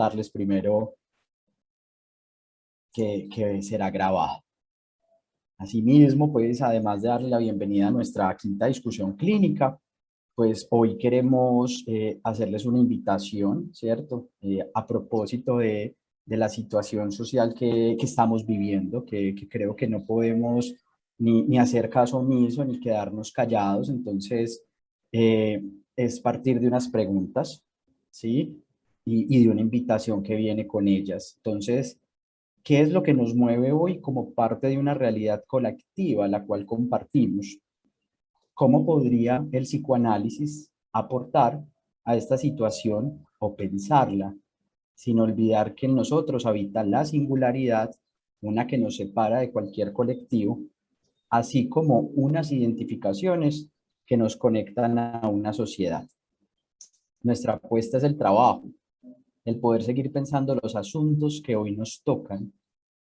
contarles primero que será grabado. Asimismo, pues además de darle la bienvenida a nuestra quinta discusión clínica, pues hoy queremos hacerles una invitación, ¿cierto? A propósito de la situación social que estamos viviendo, que creo que no podemos ni hacer caso omiso ni quedarnos callados. Entonces, es partir de unas preguntas, ¿sí? Y de una invitación que viene con ellas. Entonces, ¿qué es lo que nos mueve hoy como parte de una realidad colectiva, la cual compartimos? ¿Cómo podría el psicoanálisis aportar a esta situación o pensarla, sin olvidar que en nosotros habita la singularidad, una que nos separa de cualquier colectivo, así como unas identificaciones que nos conectan a una sociedad? Nuestra apuesta es el trabajo, el poder seguir pensando los asuntos que hoy nos tocan,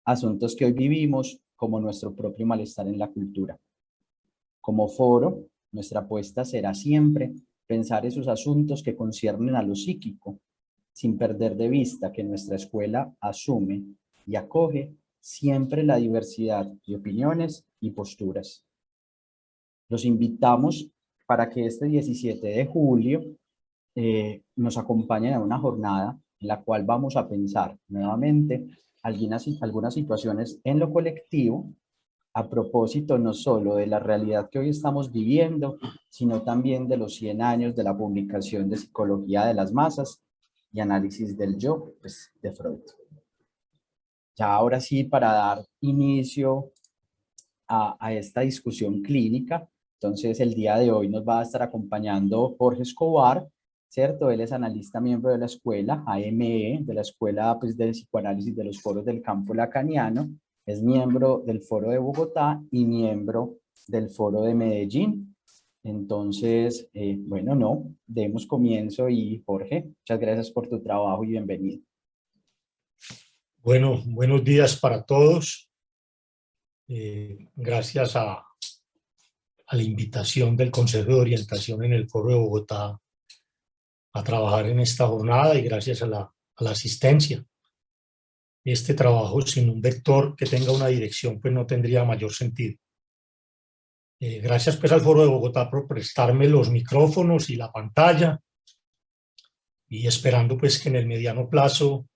asuntos que hoy vivimos como nuestro propio malestar en la cultura. Como foro, nuestra apuesta será siempre pensar esos asuntos que conciernen a lo psíquico, sin perder de vista que nuestra escuela asume y acoge siempre la diversidad de opiniones y posturas. Los invitamos para que este 17 de julio nos acompañen a una jornada en la cual vamos a pensar nuevamente algunas situaciones en lo colectivo, a propósito no solo de la realidad que hoy estamos viviendo, sino también de los 100 años de la publicación de Psicología de las Masas y Análisis del Yo, pues, de Freud. Ya ahora sí, para dar inicio a esta discusión clínica, entonces el día de hoy nos va a estar acompañando Jorge Escobar, ¿cierto? Él es analista miembro de la escuela AME, de la Escuela, pues, del Psicoanálisis de los Foros del Campo Lacaniano. Es miembro del Foro de Bogotá y miembro del Foro de Medellín. Entonces, bueno, no, demos comienzo y Jorge, muchas gracias por tu trabajo y bienvenido. Bueno, buenos días para todos. Gracias a la invitación del Consejo de Orientación en el Foro de Bogotá a trabajar en esta jornada y gracias a la asistencia. Este trabajo sin un vector que tenga una dirección pues no tendría mayor sentido. Gracias pues al Foro de Bogotá por prestarme los micrófonos y la pantalla y esperando pues que en el mediano plazo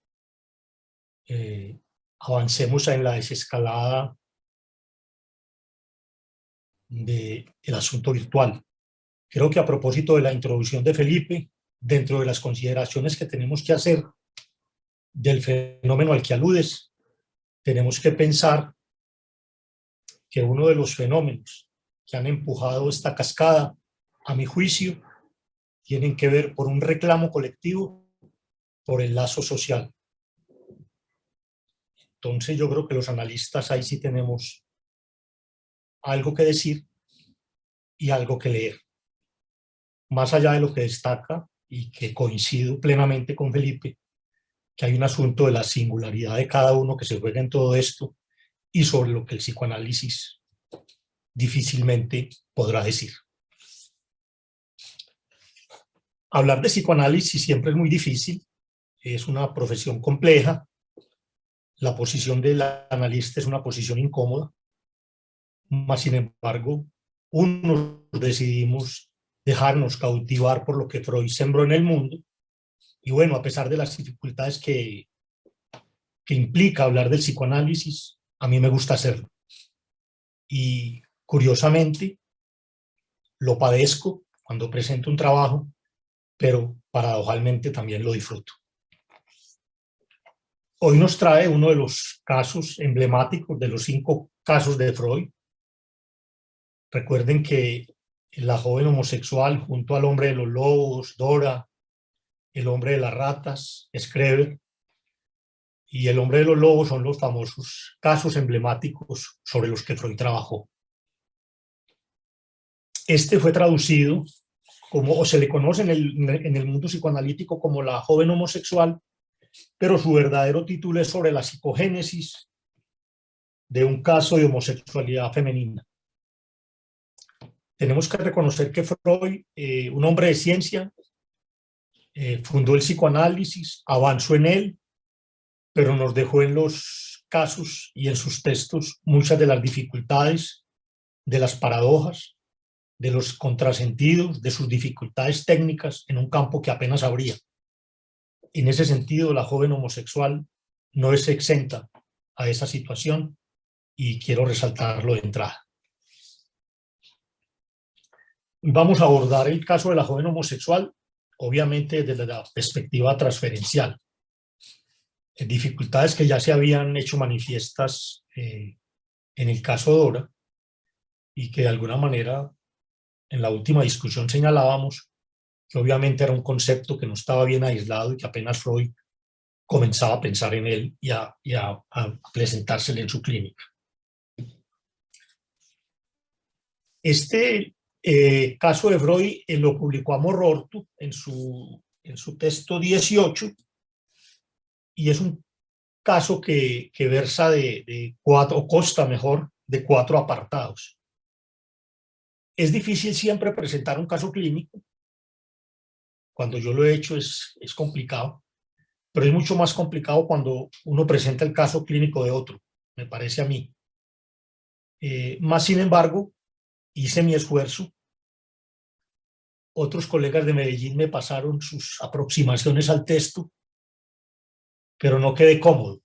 avancemos en la desescalada del asunto virtual. Creo que a propósito de la introducción de Felipe, dentro de las consideraciones que tenemos que hacer del fenómeno al que aludes, tenemos que pensar que uno de los fenómenos que han empujado esta cascada, a mi juicio, tienen que ver por un reclamo colectivo por el lazo social. Entonces yo creo que los analistas ahí sí tenemos algo que decir y algo que leer. Más allá de lo que destaca, y que coincido plenamente con Felipe, que hay un asunto de la singularidad de cada uno que se juega en todo esto y sobre lo que el psicoanálisis difícilmente podrá decir. Hablar de psicoanálisis siempre es muy difícil, es una profesión compleja, la posición del analista es una posición incómoda, mas sin embargo, unos decidimos dejarnos cautivar por lo que Freud sembró en el mundo, y bueno, a pesar de las dificultades que implica hablar del psicoanálisis, a mí me gusta hacerlo. Y curiosamente, lo padezco cuando presento un trabajo, pero paradojalmente también lo disfruto. Hoy nos trae uno de los casos emblemáticos de los 5 casos de Freud. Recuerden que la joven homosexual junto al hombre de los lobos, Dora, el hombre de las ratas, Schreber, y el hombre de los lobos son los famosos casos emblemáticos sobre los que Freud trabajó. Este fue traducido como, o se le conoce en el mundo psicoanalítico como la joven homosexual, pero su verdadero título es sobre la psicogénesis de un caso de homosexualidad femenina. Tenemos que reconocer que Freud, un hombre de ciencia, fundó el psicoanálisis, avanzó en él, pero nos dejó en los casos y en sus textos muchas de las dificultades, de las paradojas, de los contrasentidos, de sus dificultades técnicas en un campo que apenas abría. En ese sentido, la joven homosexual no es exenta a esa situación y quiero resaltarlo de entrada. Vamos a abordar el caso de la joven homosexual, obviamente desde la perspectiva transferencial. Dificultades que ya se habían hecho manifiestas en el caso Dora y que de alguna manera en la última discusión señalábamos que obviamente era un concepto que no estaba bien aislado y que apenas Freud comenzaba a pensar en él y a presentársele en su clínica. Este caso de Freud lo publicó Amos Rorty en su texto 18 y es un caso que versa de cuatro, o consta mejor, de 4 apartados. Es difícil siempre presentar un caso clínico. Cuando yo lo he hecho es complicado, pero es mucho más complicado cuando uno presenta el caso clínico de otro, me parece a mí. Más sin embargo, hice mi esfuerzo. Otros colegas de Medellín me pasaron sus aproximaciones al texto, pero no quedé cómodo.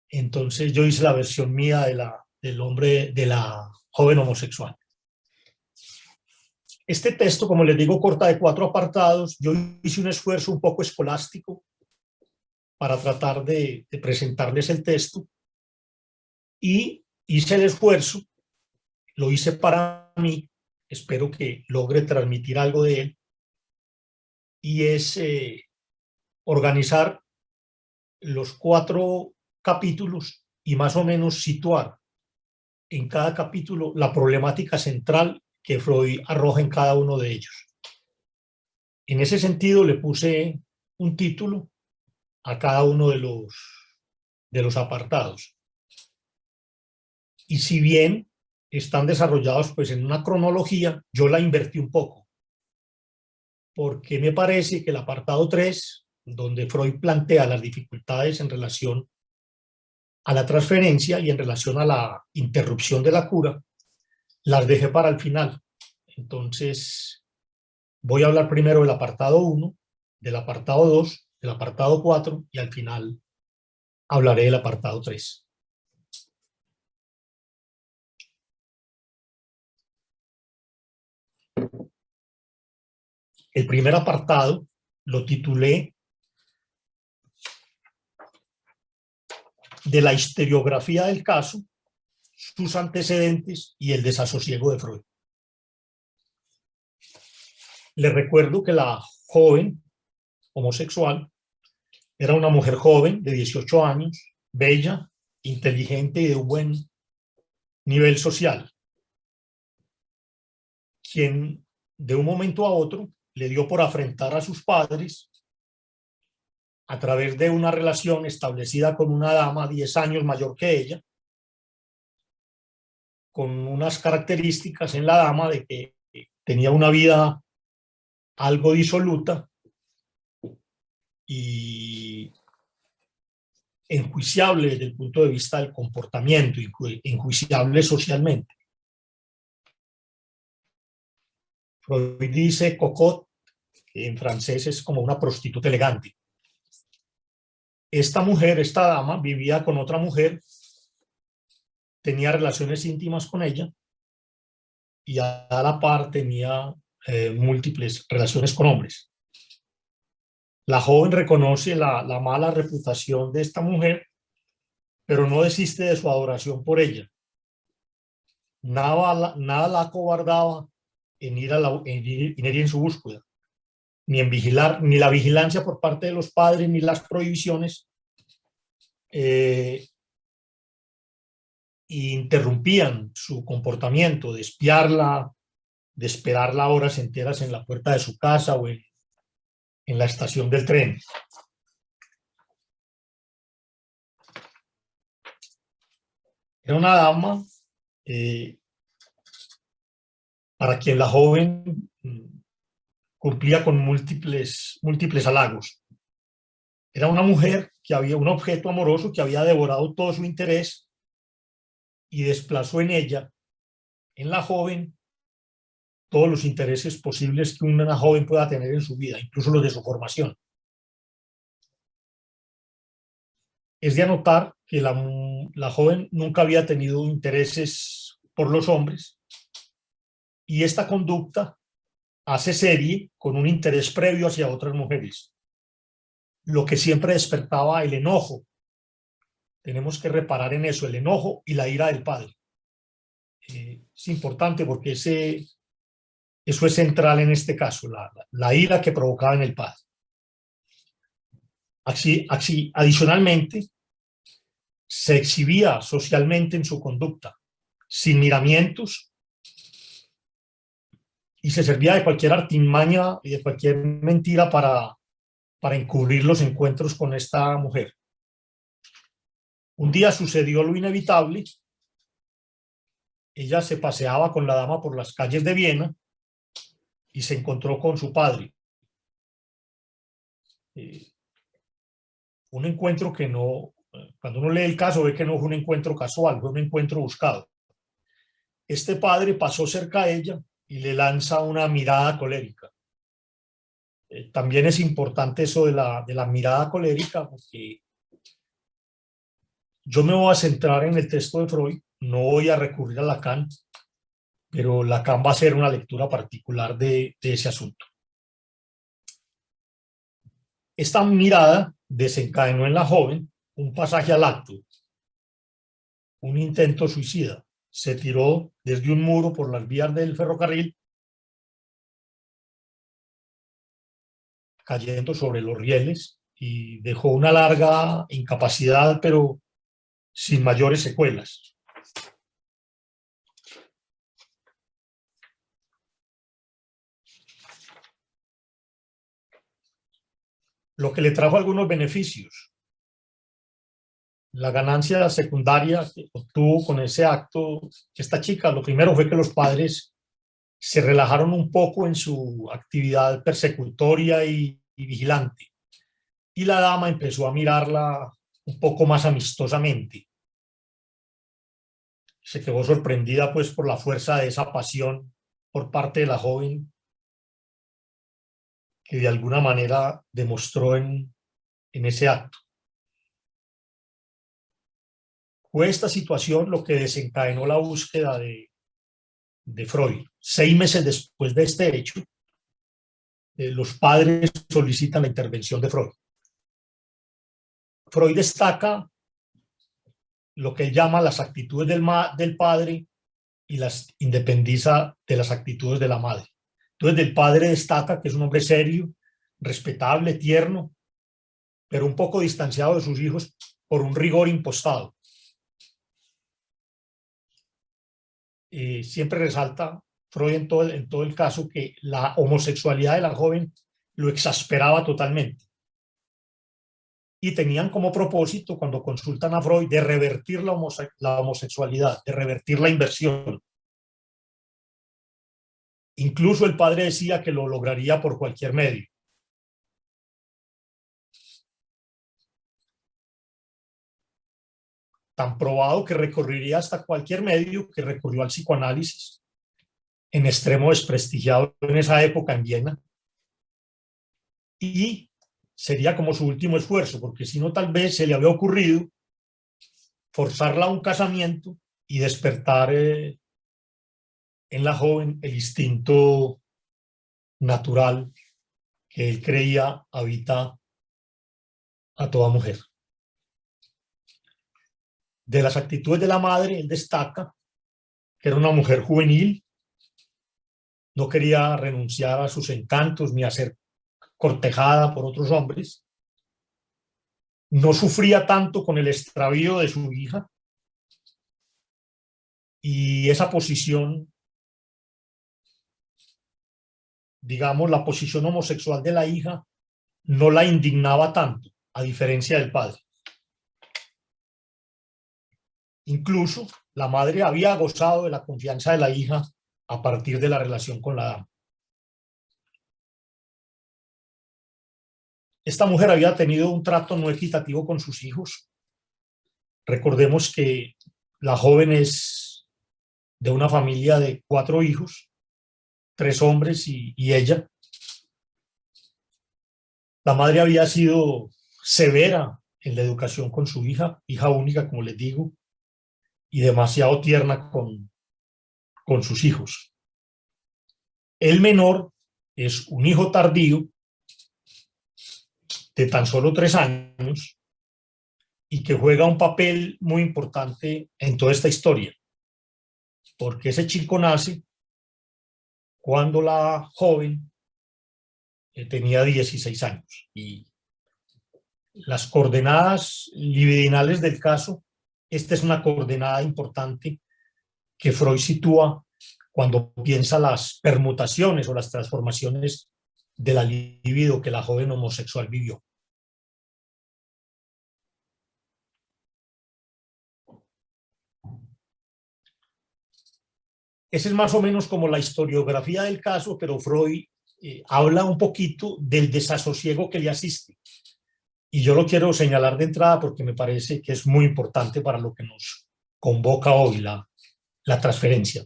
Entonces yo hice la versión mía del hombre, de la joven homosexual. Este texto, como les digo, corta de 4 apartados. Yo hice un esfuerzo un poco escolástico para tratar de presentarles el texto y hice el esfuerzo, lo hice para mí, espero que logre transmitir algo de él, y es organizar los 4 capítulos y más o menos situar en cada capítulo la problemática central que Freud arroja en cada uno de ellos. En ese sentido le puse un título a cada uno de los apartados. Y si bien están desarrollados pues en una cronología, yo la invertí un poco, porque me parece que el apartado 3, donde Freud plantea las dificultades en relación a la transferencia y en relación a la interrupción de la cura, las dejé para el final. Entonces, voy a hablar primero del apartado 1, del apartado 2, del apartado 4 y al final hablaré del apartado 3. El primer apartado lo titulé de la historiografía del caso, sus antecedentes y el desasosiego de Freud. Les recuerdo que la joven homosexual era una mujer joven de 18 años, bella, inteligente y de un buen nivel social, quien de un momento a otro le dio por afrentar a sus padres a través de una relación establecida con una dama 10 años mayor que ella, con unas características en la dama de que tenía una vida algo disoluta y enjuiciable desde el punto de vista del comportamiento, enjuiciable socialmente. Freud dice cocotte, que en francés es como una prostituta elegante. Esta mujer, esta dama, vivía con otra mujer, tenía relaciones íntimas con ella y a la par tenía múltiples relaciones con hombres. La joven reconoce la mala reputación de esta mujer, pero no desiste de su adoración por ella. Nada la acobardaba en ir en su búsqueda, ni en vigilar, ni la vigilancia por parte de los padres, ni las prohibiciones interrumpían su comportamiento de espiarla, de esperarla horas enteras en la puerta de su casa o en la estación del tren. Era una dama para quien la joven cumplía con múltiples halagos. Era una mujer que había un objeto amoroso que había devorado todo su interés y desplazó en ella, en la joven, todos los intereses posibles que una joven pueda tener en su vida, incluso los de su formación. Es de anotar que la joven nunca había tenido intereses por los hombres y esta conducta hace serie con un interés previo hacia otras mujeres, lo que siempre despertaba el enojo. Tenemos que reparar en eso, el enojo y la ira del padre. Es importante porque eso es central en este caso, la ira que provocaba en el padre. Así, adicionalmente, se exhibía socialmente en su conducta, sin miramientos, y se servía de cualquier artimaña y de cualquier mentira para encubrir los encuentros con esta mujer. Un día sucedió lo inevitable. Ella se paseaba con la dama por las calles de Viena y se encontró con su padre. Un encuentro que no, cuando uno lee el caso ve que no fue un encuentro casual, fue un encuentro buscado. Este padre pasó cerca a ella y le lanza una mirada colérica. También es importante eso de la mirada colérica, porque yo me voy a centrar en el texto de Freud, no voy a recurrir a Lacan, pero Lacan va a hacer una lectura particular de ese asunto. Esta mirada desencadenó en la joven un pasaje al acto, un intento suicida. Se tiró desde un muro por las vías del ferrocarril, cayendo sobre los rieles, y dejó una larga incapacidad, pero sin mayores secuelas. Lo que le trajo algunos beneficios. La ganancia secundaria que obtuvo con ese acto esta chica, lo primero fue que los padres se relajaron un poco en su actividad persecutoria y vigilante, y la dama empezó a mirarla un poco más amistosamente. Se quedó sorprendida pues por la fuerza de esa pasión por parte de la joven, que de alguna manera demostró en ese acto. Fue esta situación lo que desencadenó la búsqueda de Freud. 6 meses después de este hecho, los padres solicitan la intervención de Freud. Freud destaca lo que él llama las actitudes del padre y las independiza de las actitudes de la madre. Entonces, del padre destaca que es un hombre serio, respetable, tierno, pero un poco distanciado de sus hijos por un rigor impostado. Siempre resalta Freud en todo el caso que la homosexualidad de la joven lo exasperaba totalmente. Y tenían como propósito, cuando consultan a Freud, de revertir la homosexualidad, de revertir la inversión. Incluso el padre decía que lo lograría por cualquier medio. Tan probado que recurriría hasta cualquier medio, que recurrió al psicoanálisis, en extremo desprestigiado en esa época en Viena. Y sería como su último esfuerzo, porque si no, tal vez se le había ocurrido forzarla a un casamiento y despertar en la joven el instinto natural que él creía habita a toda mujer. De las actitudes de la madre, él destaca que era una mujer juvenil, no quería renunciar a sus encantos ni a ser cortejada por otros hombres, no sufría tanto con el extravío de su hija, y esa posición, digamos, la posición homosexual de la hija no la indignaba tanto, a diferencia del padre. Incluso la madre había gozado de la confianza de la hija a partir de la relación con la dama. esta mujer había tenido un trato no equitativo con sus hijos. Recordemos que la joven es de una familia de 4 hijos, 3 hombres y ella. La madre había sido severa en la educación con su hija única, como les digo, y demasiado tierna con sus hijos. El menor es un hijo tardío de tan solo 3 años y que juega un papel muy importante en toda esta historia, porque ese chico nace cuando la joven tenía 16 años y las coordenadas libidinales del caso, esta es una coordenada importante que Freud sitúa cuando piensa las permutaciones o las transformaciones de la libido que la joven homosexual vivió. Esa es más o menos como la historiografía del caso, pero Freud habla un poquito del desasosiego que le asiste. Y yo lo quiero señalar de entrada porque me parece que es muy importante para lo que nos convoca hoy, la transferencia.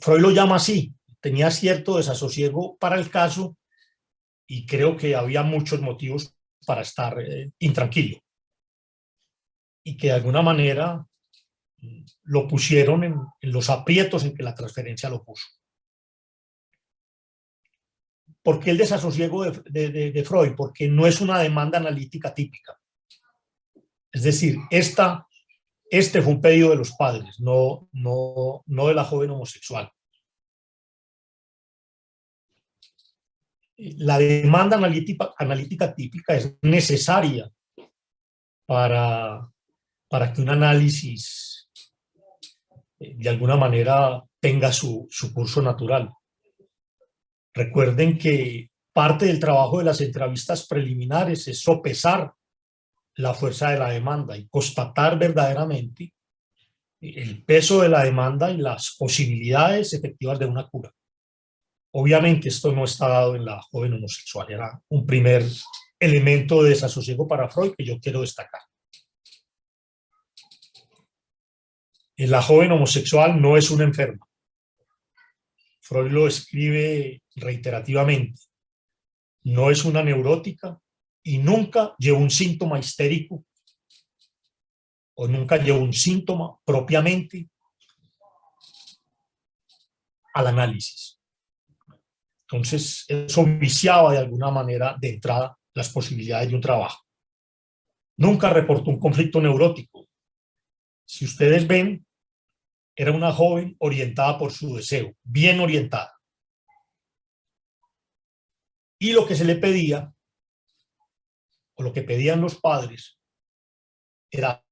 Freud lo llama así, tenía cierto desasosiego para el caso y creo que había muchos motivos para estar intranquilo. Y que de alguna manera lo pusieron en los aprietos en que la transferencia lo puso. ¿Por qué el desasosiego de Freud? Porque no es una demanda analítica típica. Es decir, este fue un pedido de los padres, no de la joven homosexual. La demanda analítica típica es necesaria para que un análisis de alguna manera tenga su curso natural. Recuerden que parte del trabajo de las entrevistas preliminares es sopesar la fuerza de la demanda y constatar verdaderamente el peso de la demanda y las posibilidades efectivas de una cura. Obviamente esto no está dado en la joven homosexual, era un primer elemento de desasosiego para Freud que yo quiero destacar. La joven homosexual no es una enferma. Freud lo escribe reiterativamente. No es una neurótica y nunca llevó un síntoma histérico o nunca llevó un síntoma propiamente al análisis. Entonces, eso viciaba de alguna manera de entrada las posibilidades de un trabajo. Nunca reportó un conflicto neurótico. Si ustedes ven, era una joven orientada por su deseo, bien orientada. Y lo que se le pedía, o lo que pedían los padres, era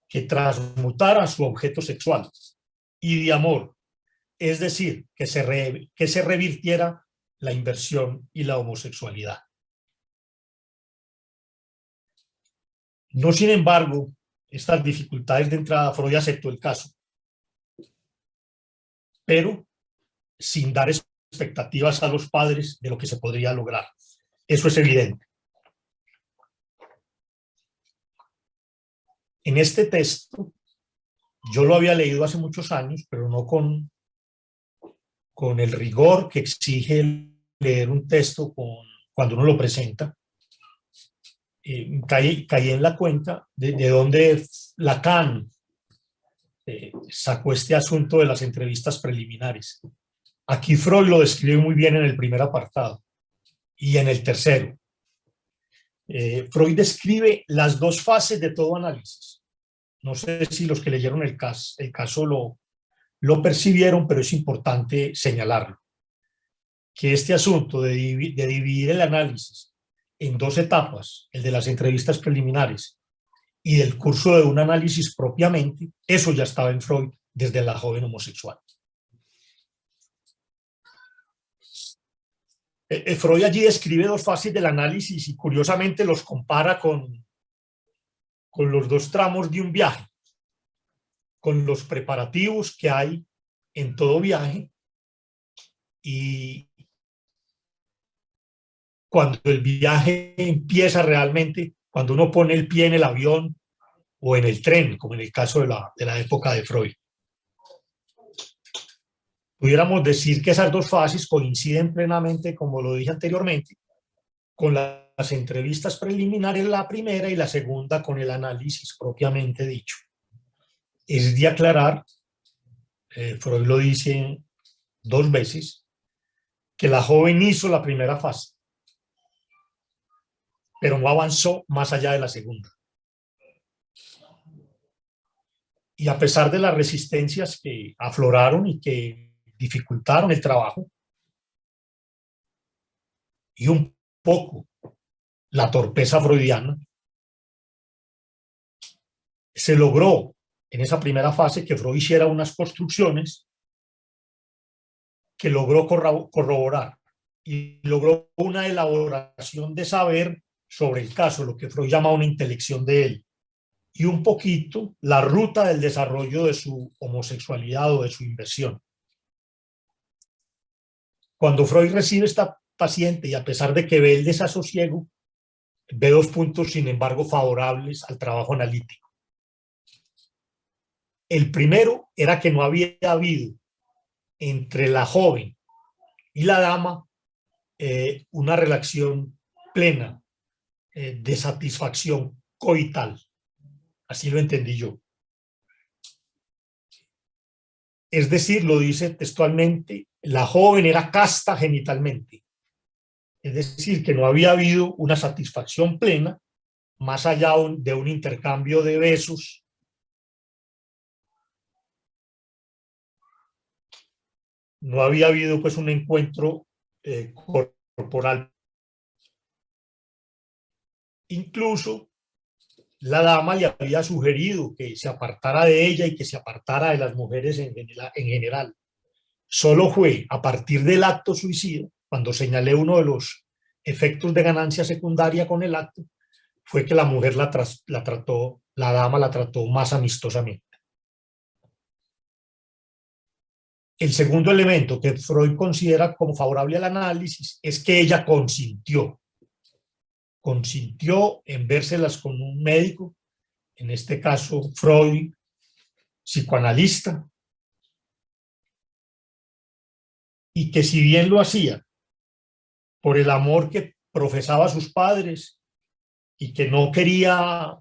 que transmutara su objeto sexual y de amor, es decir, que se revirtiera la inversión y la homosexualidad. No, sin embargo, estas dificultades de entrada, Freud aceptó el caso, pero sin dar expectativas a los padres de lo que se podría lograr. Eso es evidente. En este texto, yo lo había leído hace muchos años, pero no con el rigor que exige leer un texto cuando uno lo presenta. Caí en la cuenta de dónde Lacan sacó este asunto de las entrevistas preliminares. Aquí Freud lo describe muy bien en el primer apartado y en el tercero. Freud describe las 2 fases de todo análisis. No sé si los que leyeron el caso lo percibieron, pero es importante señalarlo. Que este asunto de dividir el análisis en 2 etapas, el de las entrevistas preliminares y del curso de un análisis propiamente, eso ya estaba en Freud desde la joven homosexual. Freud allí describe 2 fases del análisis y curiosamente los compara con los 2 tramos de un viaje, con los preparativos que hay en todo viaje y cuando el viaje empieza realmente, cuando uno pone el pie en el avión o en el tren, como en el caso de la época de Freud. Pudiéramos decir que esas dos fases coinciden plenamente, como lo dije anteriormente, con las entrevistas preliminares, la primera, y la segunda con el análisis propiamente dicho. Es de aclarar, Freud lo dice 2 veces, que la joven hizo la primera fase, pero no avanzó más allá de la segunda. Y a pesar de las resistencias que afloraron y que dificultaron el trabajo, y un poco la torpeza freudiana, se logró en esa primera fase que Freud hiciera unas construcciones que logró corroborar y logró una elaboración de saber sobre el caso, lo que Freud llama una intelección de él, y un poquito la ruta del desarrollo de su homosexualidad o de su inversión. Cuando Freud recibe esta paciente, y a pesar de que ve el desasosiego, ve 2 puntos, sin embargo, favorables al trabajo analítico. El primero era que no había habido entre la joven y la dama una relación plena de satisfacción coital. Así lo entendí yo. Es decir, lo dice textualmente, la joven era casta genitalmente. Es decir, que no había habido una satisfacción plena más allá de un intercambio de besos. No había habido pues un encuentro corporal. Incluso la dama le había sugerido que se apartara de ella y que se apartara de las mujeres en general. Solo fue a partir del acto suicida, cuando señalé uno de los efectos de ganancia secundaria con el acto, fue que la mujer la dama la trató más amistosamente. El segundo elemento que Freud considera como favorable al análisis es que ella consintió en vérselas con un médico, en este caso Freud, psicoanalista, y que si bien lo hacía por el amor que profesaba a sus padres y que no quería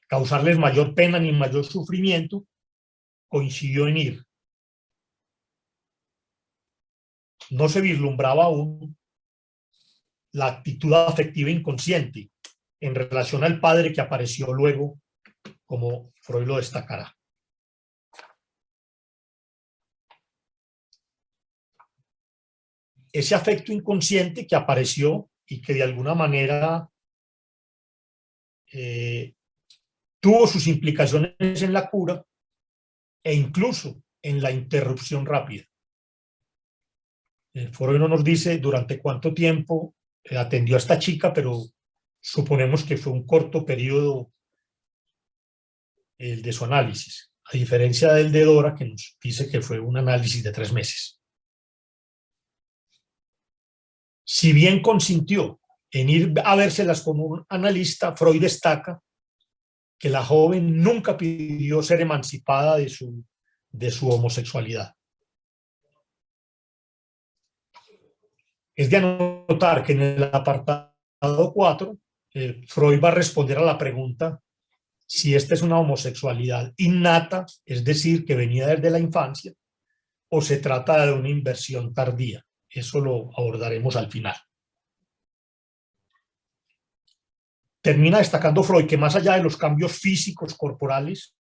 causarles mayor pena ni mayor sufrimiento, coincidió en ir. No se vislumbraba aún la actitud afectiva inconsciente en relación al padre que apareció luego, como Freud lo destacará. Ese afecto inconsciente que apareció y que de alguna manera tuvo sus implicaciones en la cura e incluso en la interrupción rápida. Freud no nos dice durante cuánto tiempo atendió a esta chica, pero suponemos que fue un corto periodo el de su análisis, a diferencia del de Dora, que nos dice que fue un análisis de 3 meses. Si bien consintió en ir a vérselas con un analista, Freud destaca que la joven nunca pidió ser emancipada de su homosexualidad. Es de anotar que en el apartado 4, Freud va a responder a la pregunta si esta es una homosexualidad innata, es decir, que venía desde la infancia, o se trata de una inversión tardía. Eso lo abordaremos al final. Termina destacando Freud que más allá de los cambios físicos corporales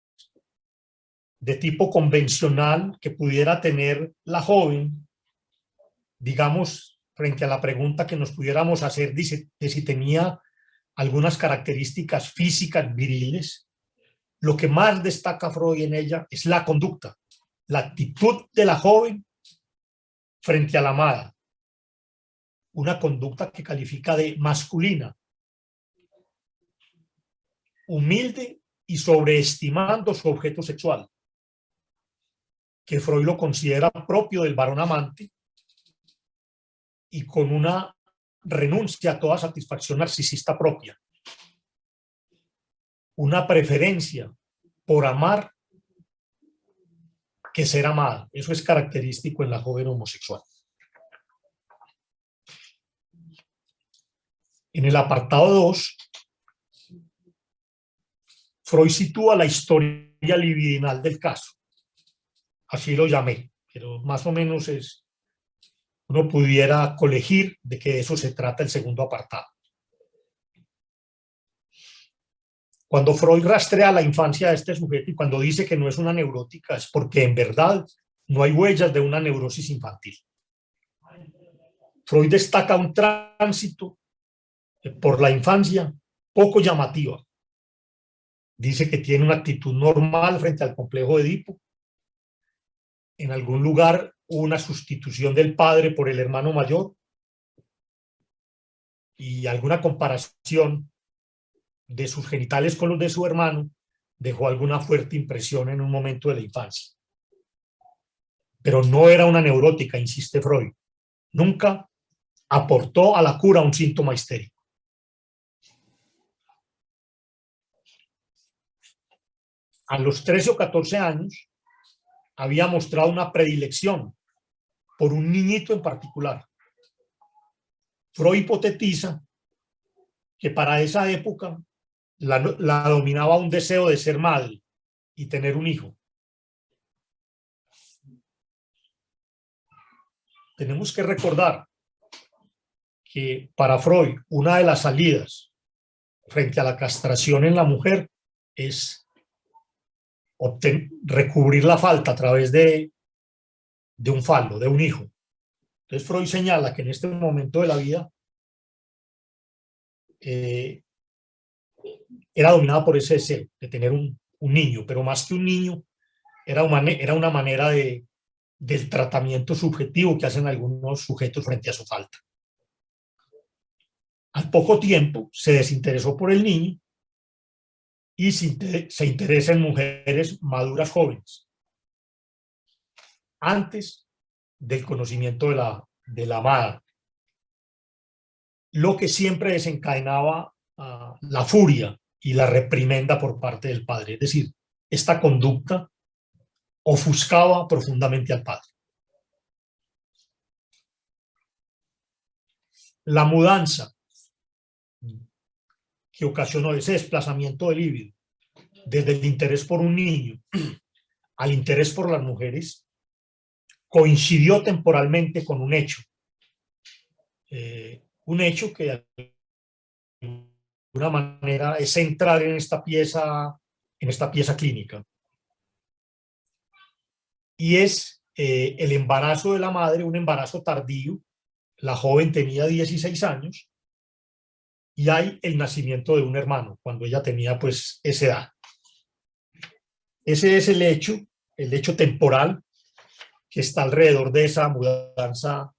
de tipo convencional que pudiera tener la joven, digamos, frente a la pregunta que nos pudiéramos hacer de si tenía algunas características físicas viriles, lo que más destaca Freud en ella es la conducta, la actitud de la joven frente a la amada, una conducta que califica de masculina, humilde y sobreestimando su objeto sexual, que Freud lo considera propio del varón amante y con una renuncia a toda satisfacción narcisista propia, una preferencia por amar que ser amada. Eso es característico en la joven homosexual. En el apartado 2, Freud sitúa la historia libidinal del caso. Así lo llamé, pero más o menos uno pudiera colegir de que de eso se trata el segundo apartado. Cuando Freud rastrea la infancia de este sujeto y cuando dice que no es una neurótica, es porque en verdad no hay huellas de una neurosis infantil. Freud destaca un tránsito por la infancia poco llamativa. Dice que tiene una actitud normal frente al complejo de Edipo. En algún lugar hubo una sustitución del padre por el hermano mayor y alguna comparación de sus genitales con los de su hermano dejó alguna fuerte impresión en un momento de la infancia. Pero no era una neurótica, insiste Freud. Nunca aportó a la cura un síntoma histérico. A los 13 o 14 años había mostrado una predilección por un niñito en particular. Freud hipotetiza que para esa época la dominaba un deseo de ser madre y tener un hijo. Tenemos que recordar que para Freud una de las salidas frente a la castración en la mujer es recubrir la falta a través de un falo, de un hijo. Entonces Freud señala que en este momento de la vida era dominada por ese deseo de tener un niño, pero más que un niño, era una manera del tratamiento subjetivo que hacen algunos sujetos frente a su falta. Al poco tiempo se desinteresó por el niño y se interesa en mujeres maduras jóvenes, antes del conocimiento de la amada, lo que siempre desencadenaba la furia y la reprimenda por parte del padre. Es decir, esta conducta ofuscaba profundamente al padre. La mudanza que ocasionó ese desplazamiento de líbido desde el interés por un niño al interés por las mujeres coincidió temporalmente con un hecho que de alguna manera es central en esta pieza clínica, y es el embarazo de la madre, un embarazo tardío. La joven tenía 16 años y hay el nacimiento de un hermano cuando ella tenía pues esa edad. Ese es el hecho temporal que está alrededor de esa mudanza,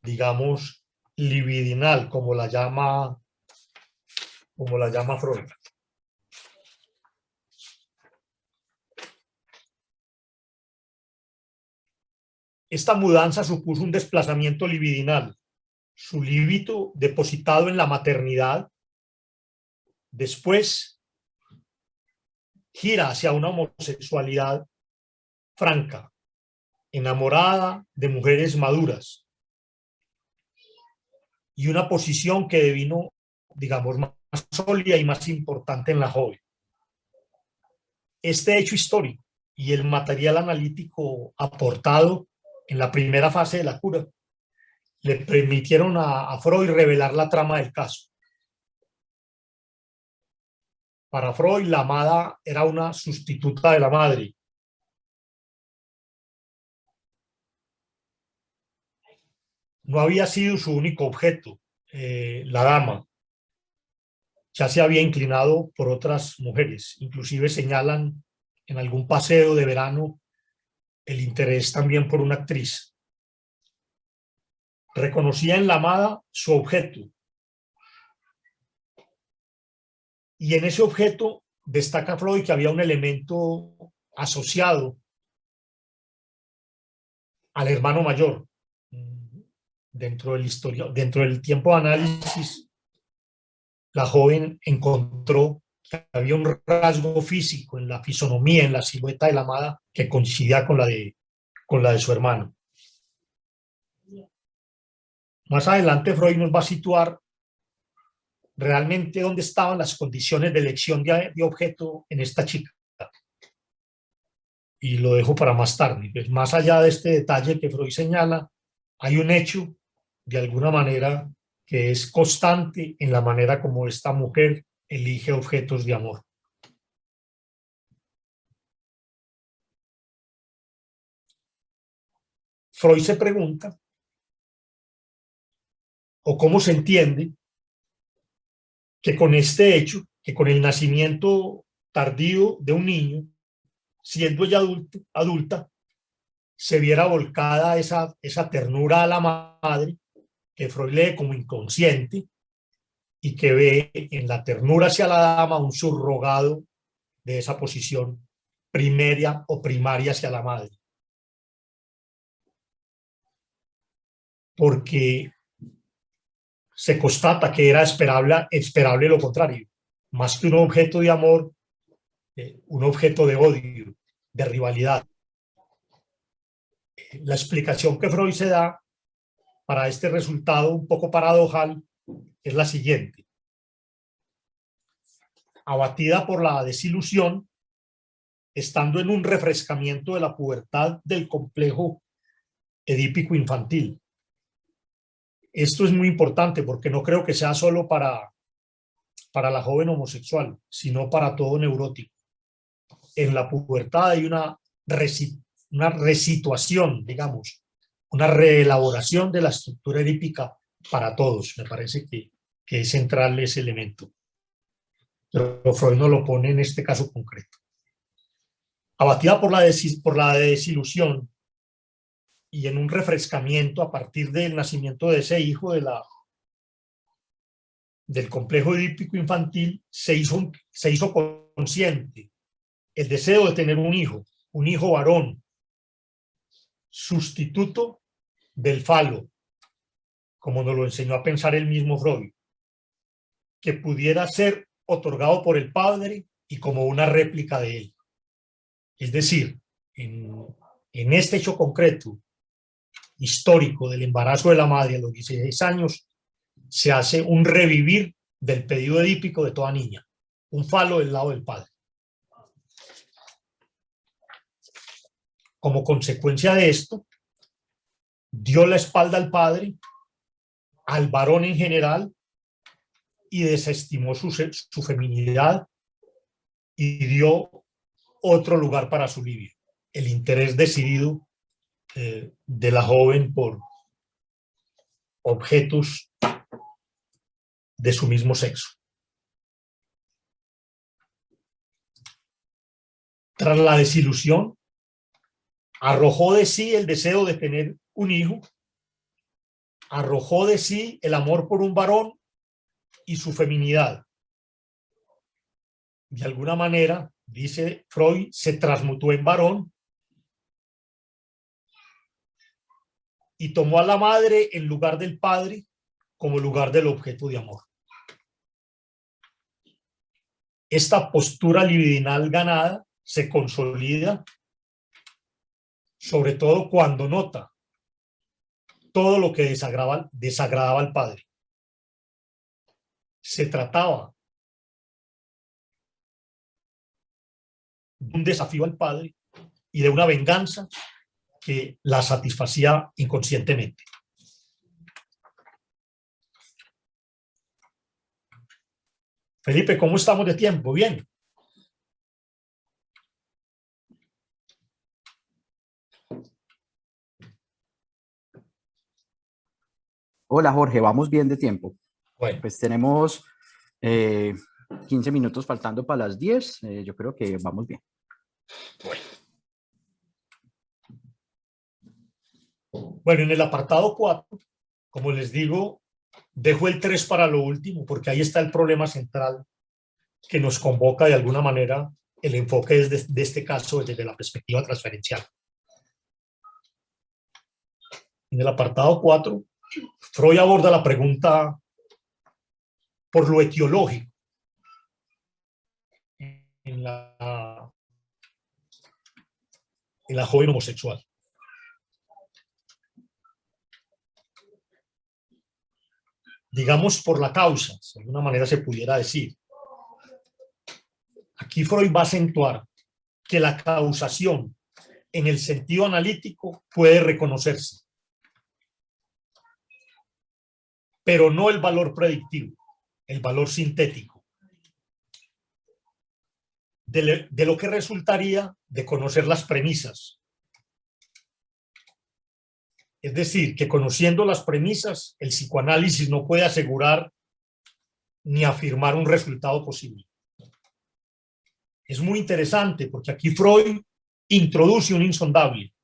digamos, libidinal, como la llama Freud. Esta mudanza supuso un desplazamiento libidinal. Su libido depositado en la maternidad, después gira hacia una homosexualidad franca, enamorada de mujeres maduras, y una posición que devino, digamos, más sólida y más importante en la joven. Este hecho histórico y el material analítico aportado en la primera fase de la cura le permitieron a Freud revelar la trama del caso. Para Freud, la amada era una sustituta de la madre. No había sido su único objeto, la dama. Ya se había inclinado por otras mujeres. Inclusive señalan en algún paseo de verano el interés también por una actriz. Reconocía en la amada su objeto. Y en ese objeto destaca Freud que había un elemento asociado al hermano mayor. dentro del tiempo de análisis, la joven encontró que había un rasgo físico en la fisonomía, en la silueta de la amada, que coincidía con la de su hermano. Más adelante Freud nos va a situar realmente dónde estaban las condiciones de elección de objeto en esta chica. Y lo dejo para más tarde. Pues más allá de este detalle que Freud señala, hay un hecho, de alguna manera, que es constante en la manera como esta mujer elige objetos de amor. Freud se pregunta, o cómo se entiende, que con este hecho, que con el nacimiento tardío de un niño, siendo ella adulta, se viera volcada esa ternura a la madre, que Freud lee como inconsciente, y que ve en la ternura hacia la dama un subrogado de esa posición primaria o primaria hacia la madre. Porque se constata que era esperable lo contrario, más que un objeto de amor, un objeto de odio, de rivalidad. La explicación que Freud se da para este resultado un poco paradojal es la siguiente. Abatida por la desilusión, estando en un refrescamiento de la pubertad del complejo edípico infantil. Esto es muy importante porque no creo que sea solo para la joven homosexual, sino para todo neurótico. En la pubertad hay una resituación, digamos, una reelaboración de la estructura edípica para todos. Me parece que es central ese elemento. Pero Freud no lo pone en este caso concreto. Abatida por la desilusión y en un refrescamiento a partir del nacimiento de ese hijo del complejo edípico infantil, se hizo consciente el deseo de tener un hijo varón, sustituto del falo, como nos lo enseñó a pensar el mismo Freud, que pudiera ser otorgado por el padre y como una réplica de él. Es decir, en este hecho concreto, histórico del embarazo de la madre a los 16 años, se hace un revivir del pedido edípico de toda niña, un falo del lado del padre. Como consecuencia de esto, dio la espalda al padre, al varón en general, y desestimó su feminidad y dio otro lugar para su libido, el interés decidido de la joven por objetos de su mismo sexo. Tras la desilusión, arrojó de sí el deseo de tener un hijo, arrojó de sí el amor por un varón y su feminidad. De alguna manera, dice Freud, se transmutó en varón y tomó a la madre en lugar del padre como lugar del objeto de amor. Esta postura libidinal ganada se consolida, sobre todo cuando nota todo lo que desagradaba al padre. Se trataba de un desafío al padre y de una venganza que la satisfacía inconscientemente. Felipe, ¿cómo estamos de tiempo? Bien. Hola Jorge, vamos bien de tiempo. Bueno. Pues tenemos 15 minutos faltando para las 10. Yo creo que vamos bien. Bueno, en el apartado 4, como les digo, dejo el 3 para lo último, porque ahí está el problema central que nos convoca de alguna manera el enfoque de este caso desde la perspectiva transferencial. En el apartado 4 Freud aborda la pregunta por lo etiológico en la joven homosexual. Digamos por la causa, de alguna manera se pudiera decir. Aquí Freud va a acentuar que la causación en el sentido analítico puede reconocerse, pero no el valor predictivo, el valor sintético, de lo que resultaría de conocer las premisas. Es decir, que conociendo las premisas, el psicoanálisis no puede asegurar ni afirmar un resultado posible. Es muy interesante porque aquí Freud introduce un insondable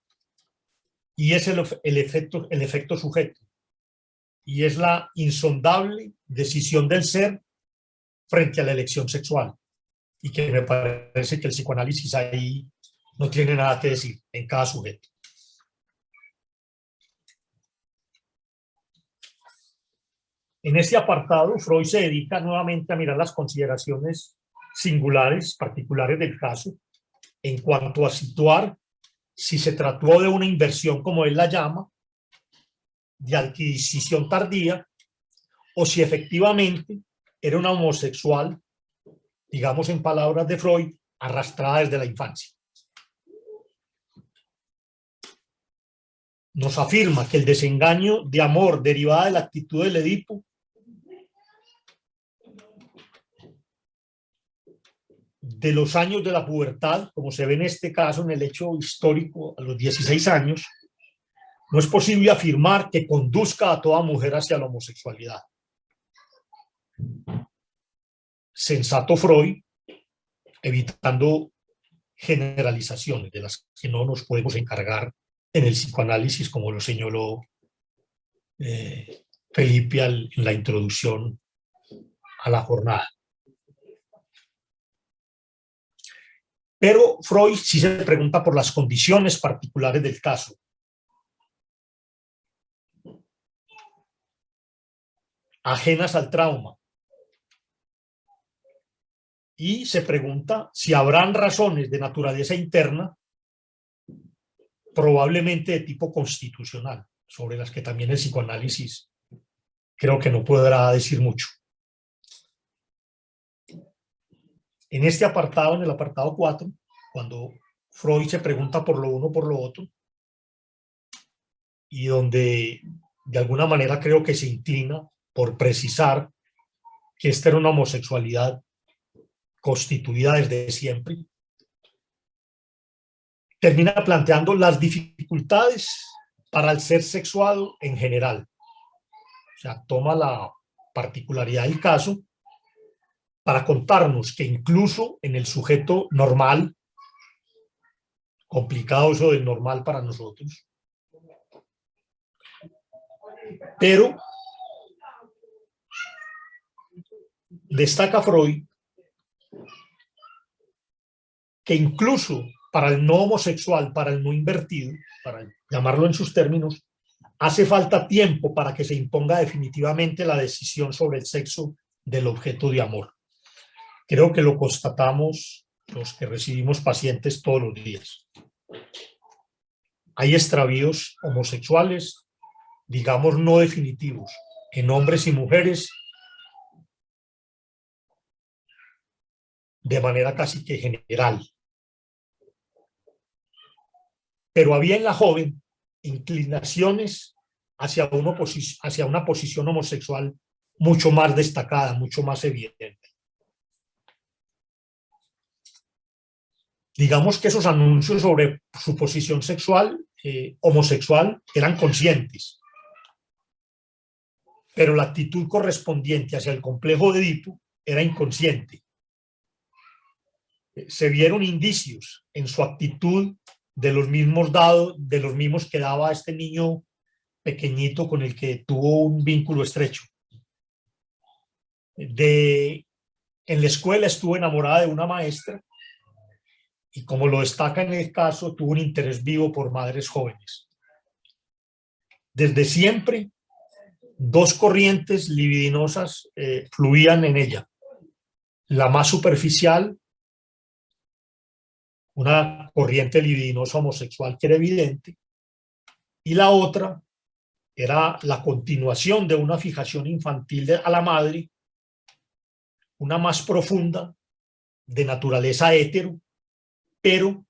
y es el efecto sujeto, y es la insondable decisión del ser frente a la elección sexual, y que me parece que el psicoanálisis ahí no tiene nada que decir en cada sujeto. En este apartado, Freud se dedica nuevamente a mirar las consideraciones singulares, particulares del caso, en cuanto a situar si se trató de una inversión, como él la llama, de adquisición tardía, o si efectivamente era una homosexual, digamos en palabras de Freud, arrastrada desde la infancia. Nos afirma que el desengaño de amor derivada de la actitud del Edipo de los años de la pubertad, como se ve en este caso en el hecho histórico a los 16 años, no es posible afirmar que conduzca a toda mujer hacia la homosexualidad. Sensato Freud, evitando generalizaciones de las que no nos podemos encargar en el psicoanálisis, como lo señaló Felipe en la introducción a la jornada. Pero Freud sí se pregunta por las condiciones particulares del caso. Ajenas al trauma. Y se pregunta si habrán razones de naturaleza interna, probablemente de tipo constitucional, sobre las que también el psicoanálisis creo que no podrá decir mucho. En este apartado, en el apartado 4, cuando Freud se pregunta por lo uno, por lo otro, y donde de alguna manera creo que se inclina por precisar que esta era una homosexualidad constituida desde siempre, termina planteando las dificultades para el ser sexuado en general. O sea, toma la particularidad del caso para contarnos que incluso en el sujeto normal, complicado eso del normal para nosotros, pero destaca Freud que incluso para el no homosexual, para el no invertido, para llamarlo en sus términos, hace falta tiempo para que se imponga definitivamente la decisión sobre el sexo del objeto de amor. Creo que lo constatamos los que recibimos pacientes todos los días. Hay extravíos homosexuales, digamos no definitivos, en hombres y mujeres, de manera casi que general. Pero había en la joven inclinaciones hacia una posición homosexual mucho más destacada, mucho más evidente. Digamos que esos anuncios sobre su posición sexual, homosexual, eran conscientes. Pero la actitud correspondiente hacia el complejo de Edipo era inconsciente. Se vieron indicios en su actitud de los mismos que daba este niño pequeñito con el que tuvo un vínculo estrecho. En la escuela estuvo enamorada de una maestra y, como lo destaca en el caso, tuvo un interés vivo por madres jóvenes. Desde siempre dos corrientes libidinosas fluían en ella. La más superficial, una corriente libidinosa homosexual que era evidente, y la otra era la continuación de una fijación infantil a la madre, una más profunda, de naturaleza hétero, pero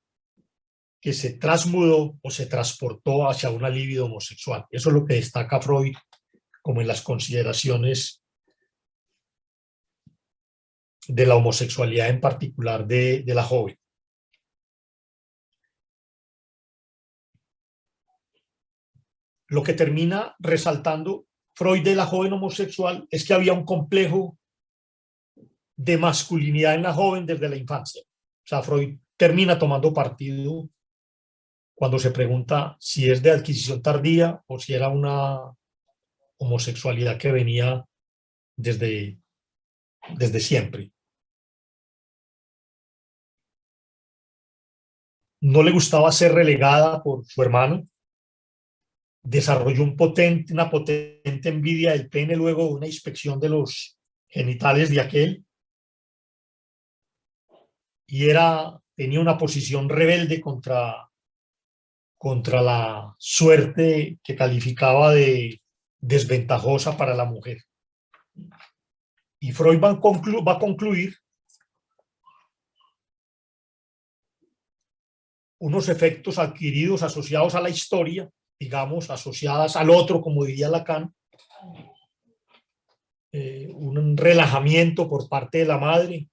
que se transmudó o se transportó hacia una libido homosexual. Eso es lo que destaca Freud como en las consideraciones de la homosexualidad en particular de la joven. Lo que termina resaltando Freud de la joven homosexual es que había un complejo de masculinidad en la joven desde la infancia. O sea, Freud termina tomando partido cuando se pregunta si es de adquisición tardía o si era una homosexualidad que venía desde siempre. No le gustaba ser relegada por su hermano. Desarrolló una potente envidia del pene luego de una inspección de los genitales de aquel. Y tenía una posición rebelde contra la suerte que calificaba de desventajosa para la mujer. Y Freud va a concluir unos efectos adquiridos asociados a la historia, digamos, asociadas al otro, como diría Lacan, un relajamiento por parte de la madre,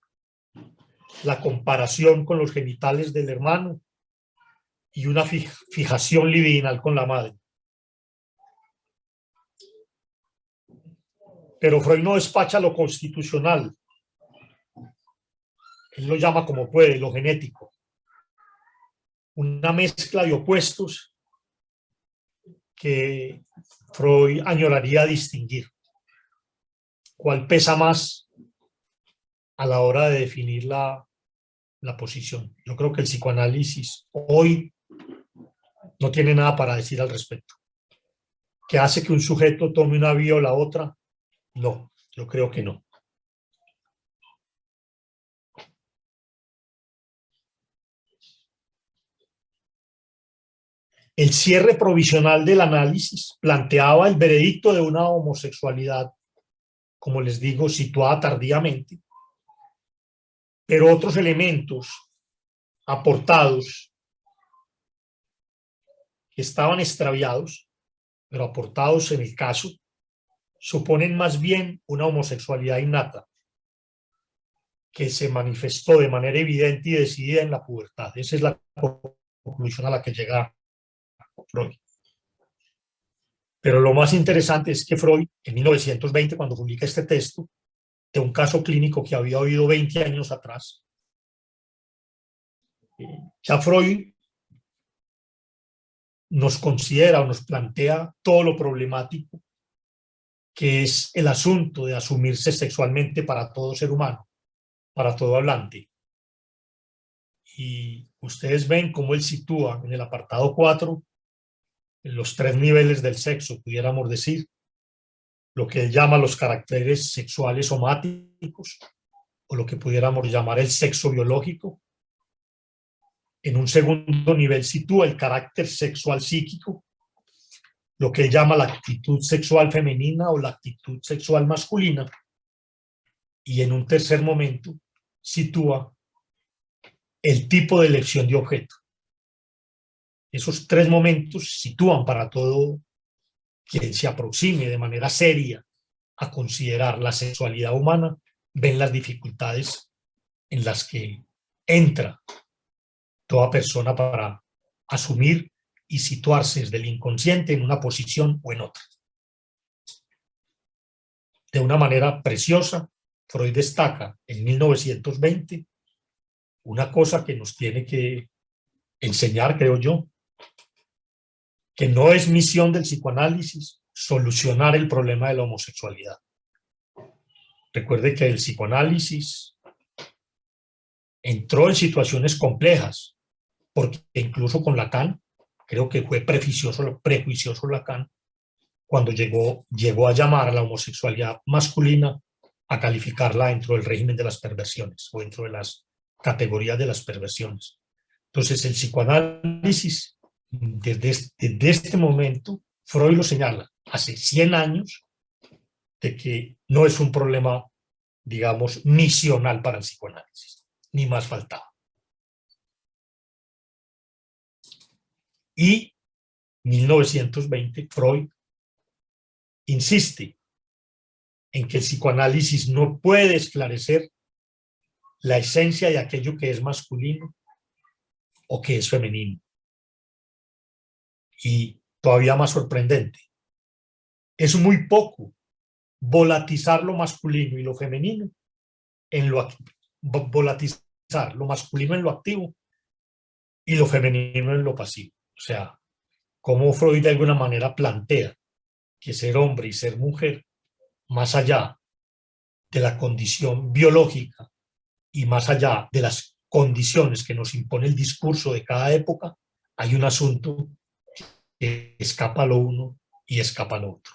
la comparación con los genitales del hermano y una fijación libidinal con la madre. Pero Freud no despacha lo constitucional. Él lo llama como puede, lo genético. Una mezcla de opuestos que Freud añoraría distinguir. ¿Cuál pesa más a la hora de definir la posición? Yo creo que el psicoanálisis hoy no tiene nada para decir al respecto. ¿Qué hace que un sujeto tome una vía o la otra? No, yo creo que no. El cierre provisional del análisis planteaba el veredicto de una homosexualidad, como les digo, situada tardíamente, pero otros elementos aportados que estaban extraviados, pero aportados en el caso, suponen más bien una homosexualidad innata que se manifestó de manera evidente y decidida en la pubertad. Esa es la conclusión a la que llega Freud. Pero lo más interesante es que Freud, en 1920, cuando publica este texto, de un caso clínico que había oído 20 años atrás, ya Freud nos considera o nos plantea todo lo problemático que es el asunto de asumirse sexualmente para todo ser humano, para todo hablante. Y ustedes ven cómo él sitúa en el apartado 4 los 3 niveles del sexo, pudiéramos decir, lo que él llama los caracteres sexuales somáticos, o lo que pudiéramos llamar el sexo biológico. En un segundo nivel sitúa el carácter sexual psíquico, lo que él llama la actitud sexual femenina o la actitud sexual masculina. Y en un tercer momento sitúa el tipo de elección de objeto. Esos 3 momentos sitúan para todo quien se aproxime de manera seria a considerar la sexualidad humana, ven las dificultades en las que entra toda persona para asumir y situarse desde el inconsciente en una posición o en otra. De una manera preciosa, Freud destaca en 1920 una cosa que nos tiene que enseñar, creo yo, que no es misión del psicoanálisis solucionar el problema de la homosexualidad. Recuerde que el psicoanálisis entró en situaciones complejas, porque incluso con Lacan, creo que fue prejuicioso Lacan, cuando llegó a llamar a la homosexualidad masculina, a calificarla dentro del régimen de las perversiones o dentro de las categorías de las perversiones. Entonces, el psicoanálisis, desde este momento, Freud lo señala, hace 100 años, de que no es un problema, digamos, misional para el psicoanálisis, ni más faltaba. Y 1920, Freud insiste en que el psicoanálisis no puede esclarecer la esencia de aquello que es masculino o que es femenino. Y todavía más sorprendente, es muy poco volatizar lo masculino y lo femenino en lo volatizar lo masculino en lo activo y lo femenino en lo pasivo. O sea, como Freud de alguna manera plantea que ser hombre y ser mujer, más allá de la condición biológica y más allá de las condiciones que nos impone el discurso de cada época, hay un asunto que escapa a lo uno y escapa a lo otro.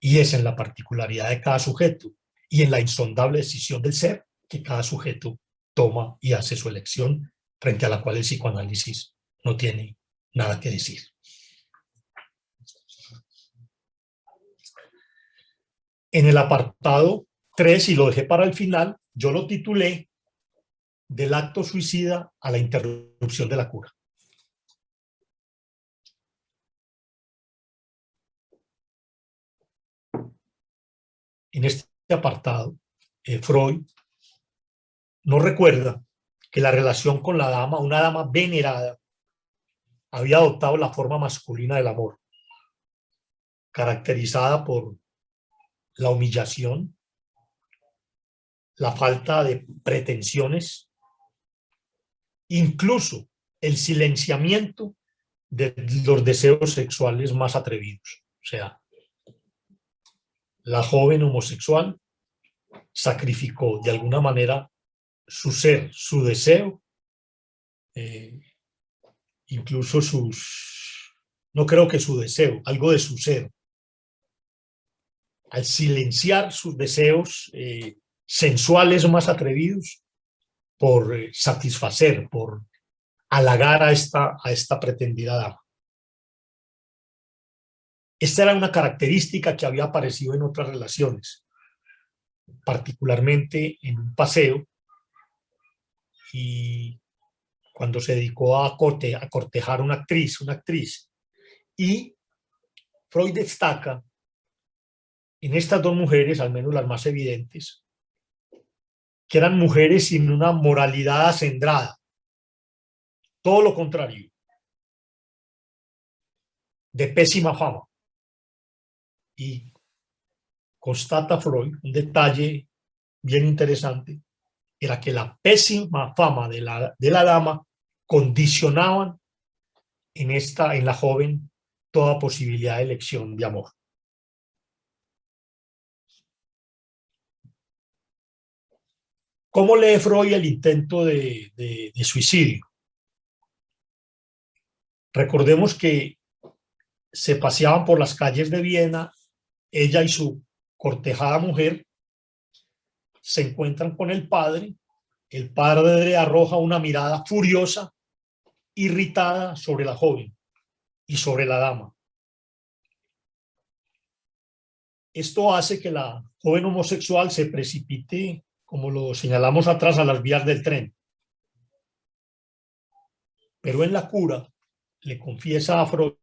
Y es en la particularidad de cada sujeto y en la insondable decisión del ser que cada sujeto toma y hace su elección, frente a la cual el psicoanálisis no tiene nada que decir. En el apartado 3, y lo dejé para el final, yo lo titulé Del acto suicida a la interrupción de la cura. En este apartado, Freud no recuerda que la relación con la dama, una dama venerada, había adoptado la forma masculina del amor, caracterizada por la humillación, la falta de pretensiones, incluso el silenciamiento de los deseos sexuales más atrevidos. O sea, la joven homosexual sacrificó de alguna manera su ser, su deseo, incluso no creo que su deseo, algo de su ser, al silenciar sus deseos sensuales más atrevidos por satisfacer, por halagar a esta pretendida dama. Esta era una característica que había aparecido en otras relaciones, particularmente en un paseo, y cuando se dedicó a cortejar una actriz. Y Freud destaca en estas dos mujeres, al menos las más evidentes, que eran mujeres sin una moralidad acendrada, todo lo contrario, de pésima fama. Y constata Freud un detalle bien interesante, era que la pésima fama de la dama condicionaban en la joven toda posibilidad de elección de amor. ¿Cómo lee Freud el intento de suicidio? Recordemos que se paseaban por las calles de Viena, ella y su cortejada mujer se encuentran con el padre arroja una mirada furiosa, irritada sobre la joven y sobre la dama. Esto hace que la joven homosexual se precipite, como lo señalamos atrás, a las vías del tren. Pero en la cura le confiesa a Freud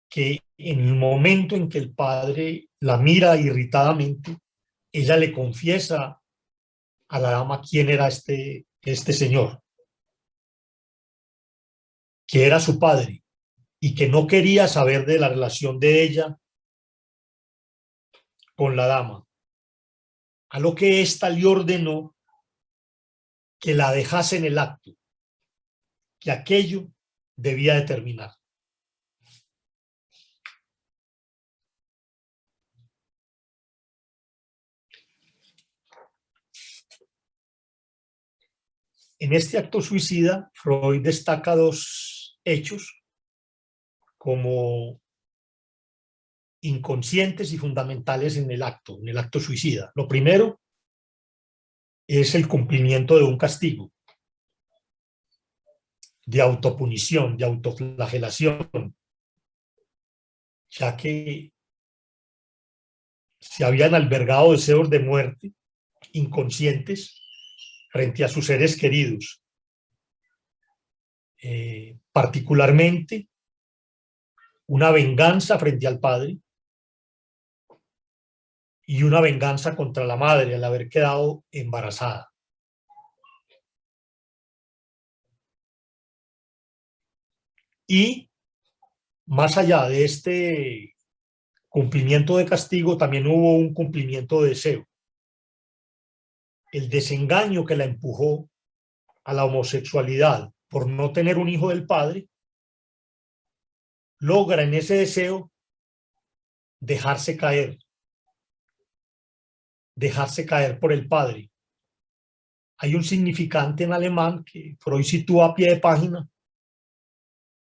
que en el momento en que el padre la mira irritadamente, ella le confiesa a la dama quién era este señor, que era su padre y que no quería saber de la relación de ella con la dama, a lo que ésta le ordenó que la dejase en el acto, que aquello debía de terminar. En este acto suicida, Freud destaca dos hechos como inconscientes y fundamentales en el acto suicida. Lo primero es el cumplimiento de un castigo, de autopunición, de autoflagelación, ya que se habían albergado deseos de muerte inconscientes frente a sus seres queridos. Particularmente una venganza frente al padre y una venganza contra la madre al haber quedado embarazada. Y más allá de este cumplimiento de castigo, también hubo un cumplimiento de deseo. El desengaño que la empujó a la homosexualidad por no tener un hijo del padre, logra en ese deseo dejarse caer por el padre. Hay un significante en alemán que Freud sitúa a pie de página,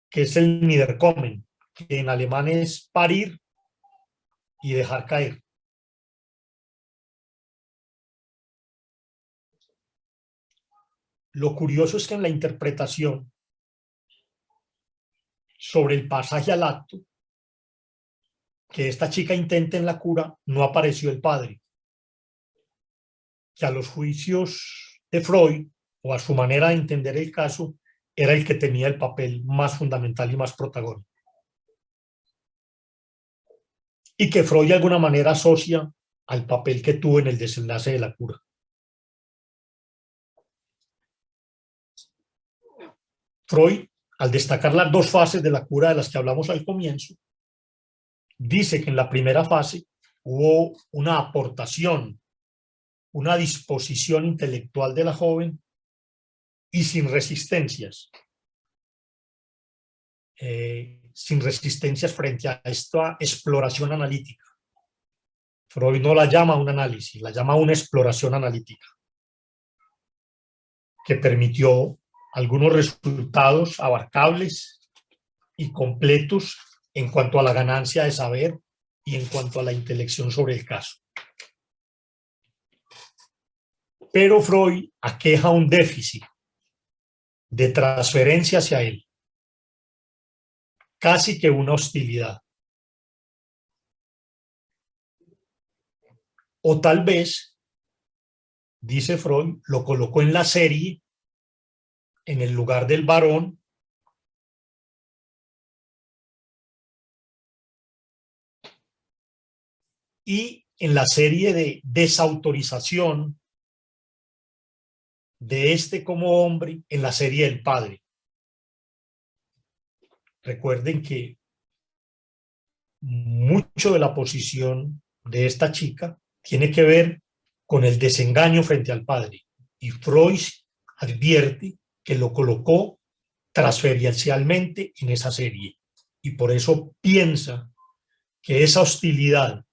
que es el Niederkommen, que en alemán es parir y dejar caer. Lo curioso es que en la interpretación sobre el pasaje al acto que esta chica intenta en la cura, no apareció el padre. Que a los juicios de Freud, o a su manera de entender el caso, era el que tenía el papel más fundamental y más protagónico. Y que Freud de alguna manera asocia al papel que tuvo en el desenlace de la cura. Freud, al destacar las dos fases de la cura de las que hablamos al comienzo, dice que en la primera fase hubo una aportación, una disposición intelectual de la joven y sin resistencias. Sin resistencias frente a esta exploración analítica. Freud no la llama un análisis, la llama una exploración analítica, que permitió algunos resultados abarcables y completos en cuanto a la ganancia de saber y en cuanto a la intelección sobre el caso. Pero Freud aqueja un déficit de transferencia hacia él, casi que una hostilidad. O tal vez, dice Freud, lo colocó en la serie, en el lugar del varón, y en la serie de desautorización de este como hombre en la serie del padre. Recuerden que mucho de la posición de esta chica tiene que ver con el desengaño frente al padre. Y Freud advierte que lo colocó transferencialmente en esa serie. Y por eso piensa que esa hostilidad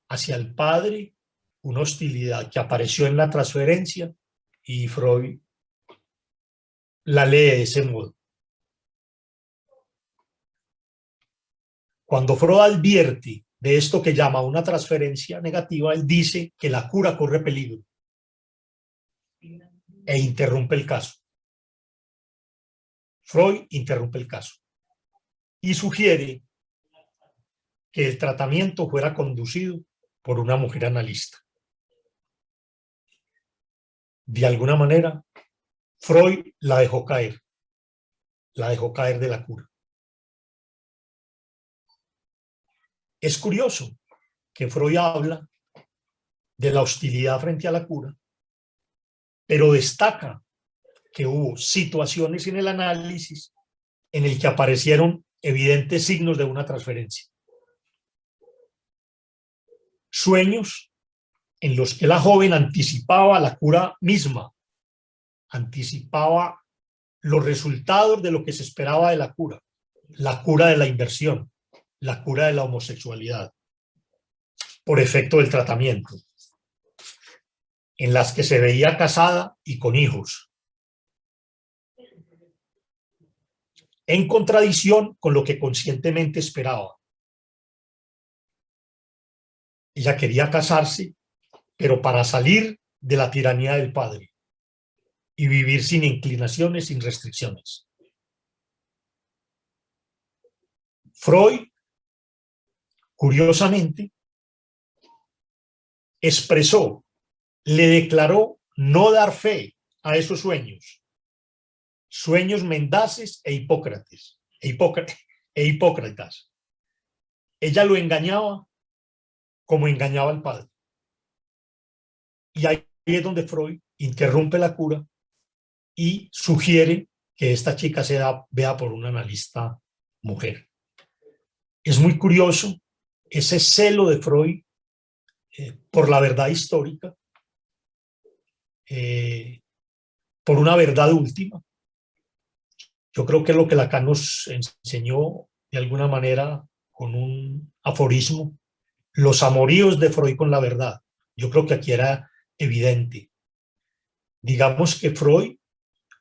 hacia el padre, una hostilidad que apareció en la transferencia, y Freud la lee de ese modo. Cuando Freud advierte de esto que llama una transferencia negativa, él dice que la cura corre peligro e interrumpe el caso. Freud interrumpe el caso y sugiere que el tratamiento fuera conducido por una mujer analista. De alguna manera, Freud la dejó caer de la cura. Es curioso que Freud habla de la hostilidad frente a la cura, pero destaca que hubo situaciones en el análisis en el que aparecieron evidentes signos de una transferencia. Sueños en los que la joven anticipaba la cura misma, anticipaba los resultados de lo que se esperaba de la cura de la inversión, la cura de la homosexualidad, por efecto del tratamiento, en las que se veía casada y con hijos, en contradicción con lo que conscientemente esperaba. Ella quería casarse, pero para salir de la tiranía del padre y vivir sin inclinaciones, sin restricciones. Freud, curiosamente, expresó, le declaró no dar fe a esos sueños, sueños mendaces e hipócritas. Ella lo engañaba como engañaba al padre. Y ahí es donde Freud interrumpe la cura y sugiere que esta chica se vea por un analista mujer. Es muy curioso ese celo de Freud por la verdad histórica, por una verdad última. Yo creo que es lo que Lacan nos enseñó de alguna manera con un aforismo, los amoríos de Freud con la verdad. Yo creo que aquí era evidente. Digamos que Freud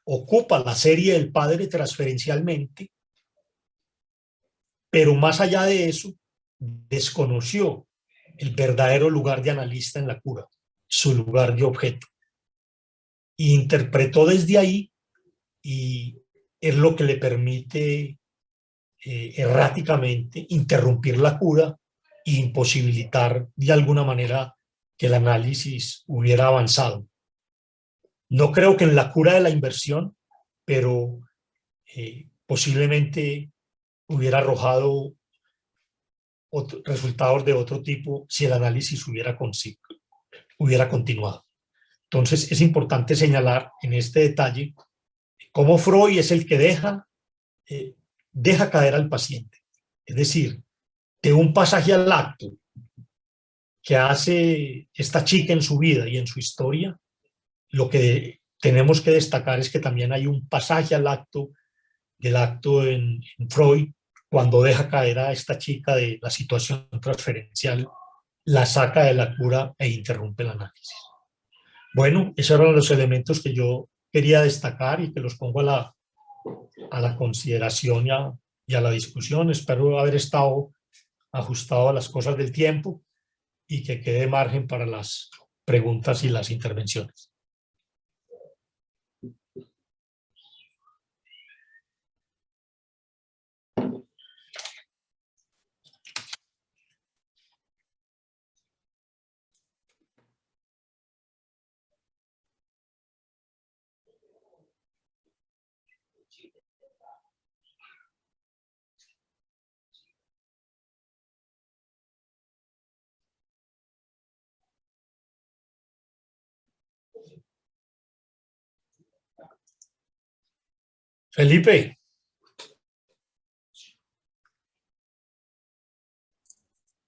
ocupa la serie del padre transferencialmente, pero más allá de eso, desconoció el verdadero lugar de analista en la cura, su lugar de objeto. E interpretó desde ahí y es lo que le permite erráticamente interrumpir la cura e imposibilitar de alguna manera que el análisis hubiera avanzado. No creo que en la cura de la inversión, pero posiblemente hubiera arrojado resultados de otro tipo si el análisis hubiera continuado. Entonces es importante señalar en este detalle cómo Freud es el que deja caer al paciente. Es decir, de un pasaje al acto que hace esta chica en su vida y en su historia, lo que tenemos que destacar es que también hay un pasaje al acto del acto en Freud, cuando deja caer a esta chica de la situación transferencial, la saca de la cura e interrumpe el análisis. Bueno, esos eran los elementos que yo quería destacar y que los pongo a la consideración y a la discusión. Espero haber estado ajustado a las cosas del tiempo y que quede margen para las preguntas y las intervenciones. Felipe.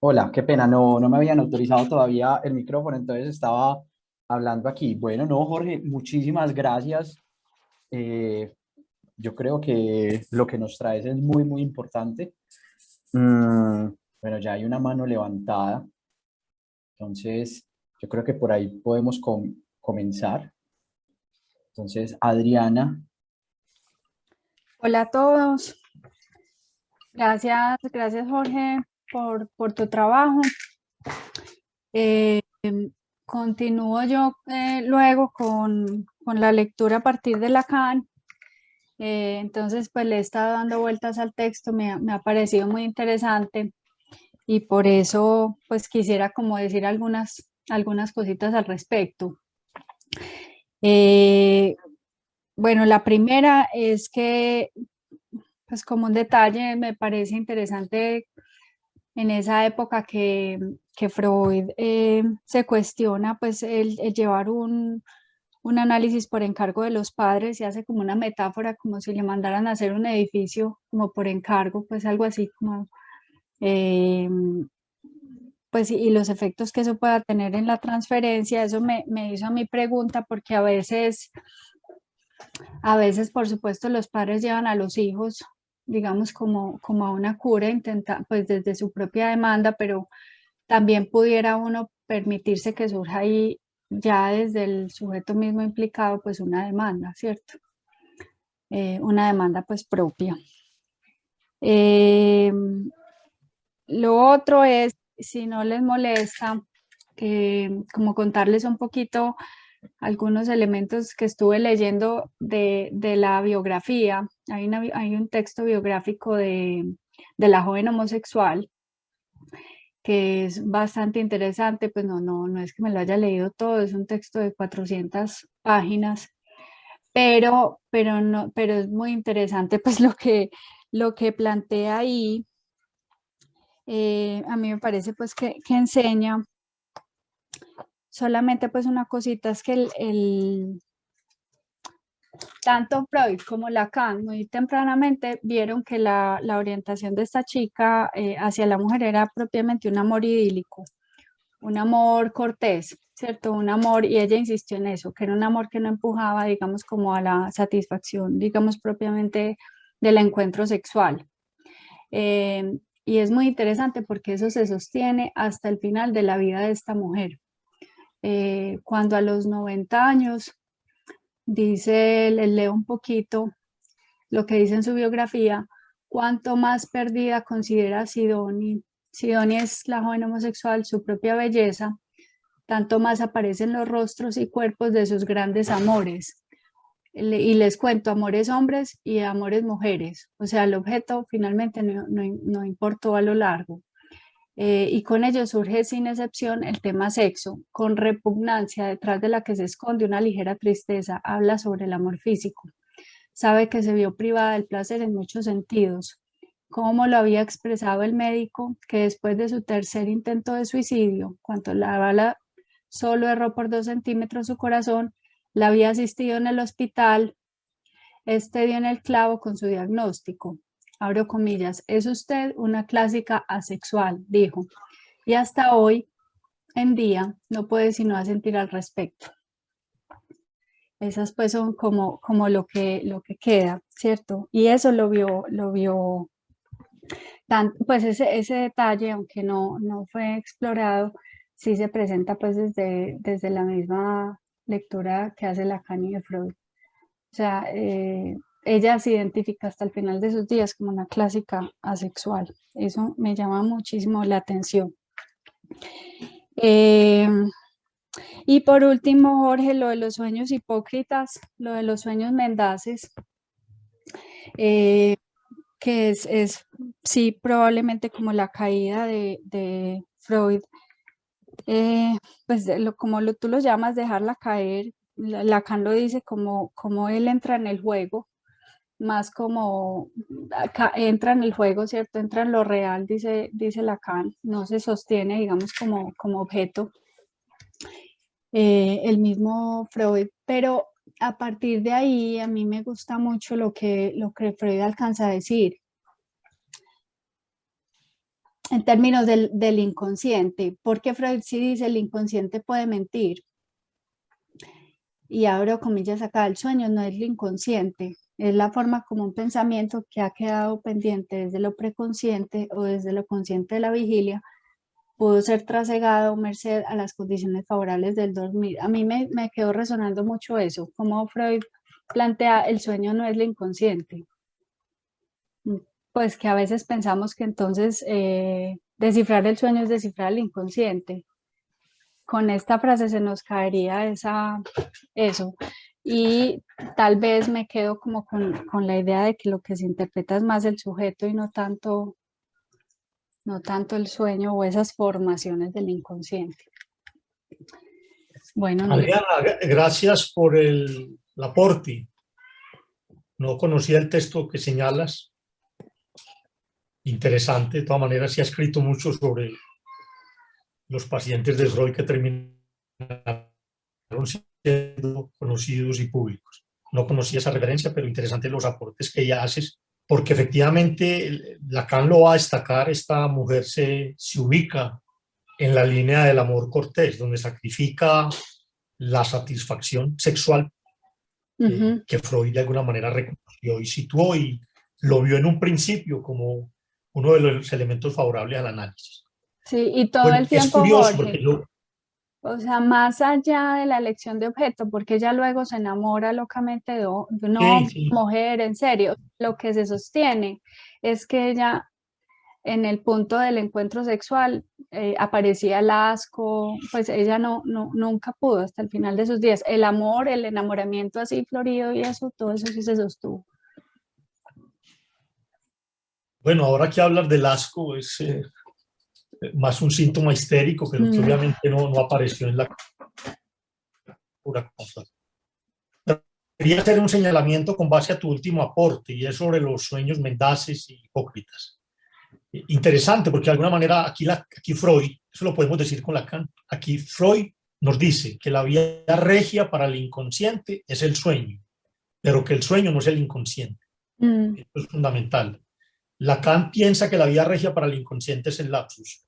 Hola, qué pena, no me habían autorizado todavía el micrófono, entonces estaba hablando aquí. Bueno, no, Jorge, muchísimas gracias. Eh, yo creo que lo que nos traes es muy importante. Bueno, ya hay una mano levantada, entonces yo creo que por ahí podemos comenzar. Entonces, Adriana. Hola a todos. Gracias Jorge por tu trabajo. Continúo yo luego con la lectura a partir de Lacan. Entonces, pues le he estado dando vueltas al texto, me ha parecido muy interesante y por eso, pues quisiera como decir algunas cositas al respecto. Bueno, la primera es que, pues como un detalle, me parece interesante en esa época que Freud se cuestiona pues el llevar un análisis por encargo de los padres y hace como una metáfora como si le mandaran a hacer un edificio como por encargo, pues algo así como pues y los efectos que eso pueda tener en la transferencia. Eso me hizo a mi pregunta porque a veces por supuesto los padres llevan a los hijos digamos como a una cura, pues desde su propia demanda, pero también pudiera uno permitirse que surja ahí ya desde el sujeto mismo implicado pues una demanda, ¿cierto? Una demanda pues propia. Lo otro es si no les molesta, como contarles un poquito algunos elementos que estuve leyendo de la biografía. Hay un texto biográfico de la joven homosexual que es bastante interesante, pues no es que me lo haya leído todo, es un texto de 400 páginas, pero es muy interesante pues lo que plantea ahí. A mí me parece pues que enseña solamente pues una cosita, es que tanto Freud como Lacan muy tempranamente vieron que la orientación de esta chica hacia la mujer era propiamente un amor idílico, un amor cortés, ¿cierto? Un amor, y ella insistió en eso, que era un amor que no empujaba, digamos, como a la satisfacción, digamos, propiamente del encuentro sexual. Y es muy interesante porque eso se sostiene hasta el final de la vida de esta mujer. Cuando a los 90 años, dice, les leo un poquito lo que dice en su biografía, cuanto más perdida considera Sidonie. Sidonie es la joven homosexual, su propia belleza, tanto más aparecen los rostros y cuerpos de sus grandes amores. Y les cuento, amores hombres y amores mujeres. O sea, el objeto finalmente no importó a lo largo. Y con ello surge sin excepción el tema sexo, con repugnancia detrás de la que se esconde una ligera tristeza, habla sobre el amor físico. Sabe que se vio privada del placer en muchos sentidos, como lo había expresado el médico, que después de su tercer intento de suicidio, cuando la bala solo erró por 2 centímetros su corazón, la había asistido en el hospital, este dio en el clavo con su diagnóstico. Abro comillas, es usted una clásica asexual, dijo, y hasta hoy en día no puede sino asentir al respecto. Esas pues son como lo que queda, ¿cierto? Y eso lo vio pues ese detalle, aunque no fue explorado, sí se presenta pues desde la misma lectura que hace Lacan y de Freud. O sea, ella se identifica hasta el final de sus días como una clásica asexual. Eso me llama muchísimo la atención. Y por último, Jorge, lo de los sueños hipócritas, lo de los sueños mendaces, que es sí probablemente como la caída de Freud, pues como tú lo llamas, dejarla caer. Lacan lo dice como él entra en el juego, más como entra en el juego, ¿cierto? Entra en lo real, dice Lacan, no se sostiene, digamos, como objeto. El mismo Freud, pero a partir de ahí a mí me gusta mucho lo que Freud alcanza a decir en términos del inconsciente, porque Freud sí dice el inconsciente puede mentir. Y abro comillas acá, el sueño no es lo inconsciente, es la forma como un pensamiento que ha quedado pendiente desde lo preconsciente o desde lo consciente de la vigilia pudo ser trasegado merced a las condiciones favorables del dormir. A mí me quedó resonando mucho eso, como Freud plantea el sueño no es lo inconsciente. Pues que a veces pensamos que entonces descifrar el sueño es descifrar el inconsciente. Con esta frase se nos caería eso. Y tal vez me quedo como con la idea de que lo que se interpreta es más el sujeto y no tanto el sueño o esas formaciones del inconsciente. Bueno, Adriana, gracias por el aporte. No conocía el texto que señalas. Interesante, de todas maneras, se ha escrito mucho sobre los pacientes de Freud que terminaron siendo conocidos y públicos. No conocía esa referencia, pero interesante los aportes que ella haces, porque efectivamente Lacan lo va a destacar, esta mujer se ubica en la línea del amor cortés, donde sacrifica la satisfacción sexual que Freud de alguna manera reconoció y situó y lo vio en un principio como uno de los elementos favorables al análisis. Sí, y todo Bueno, el es tiempo, curioso Jorge, porque yo... o sea, más allá de la elección de objeto, porque ella luego se enamora locamente de una Sí, sí. mujer, en serio, lo que se sostiene es que ella en el punto del encuentro sexual aparecía el asco, pues ella nunca pudo hasta el final de sus días. El amor, el enamoramiento así florido y eso, todo eso sí se sostuvo. Bueno, ahora que hablas del asco es más un síntoma histérico, pero que obviamente no apareció en la cura como tal. Quería hacer un señalamiento con base a tu último aporte, y es sobre los sueños mendaces y hipócritas. Interesante, porque de alguna manera aquí Freud, eso lo podemos decir con Lacan, aquí Freud nos dice que la vía regia para el inconsciente es el sueño, pero que el sueño no es el inconsciente. Esto es fundamental. Lacan piensa que la vía regia para el inconsciente es el lapsus,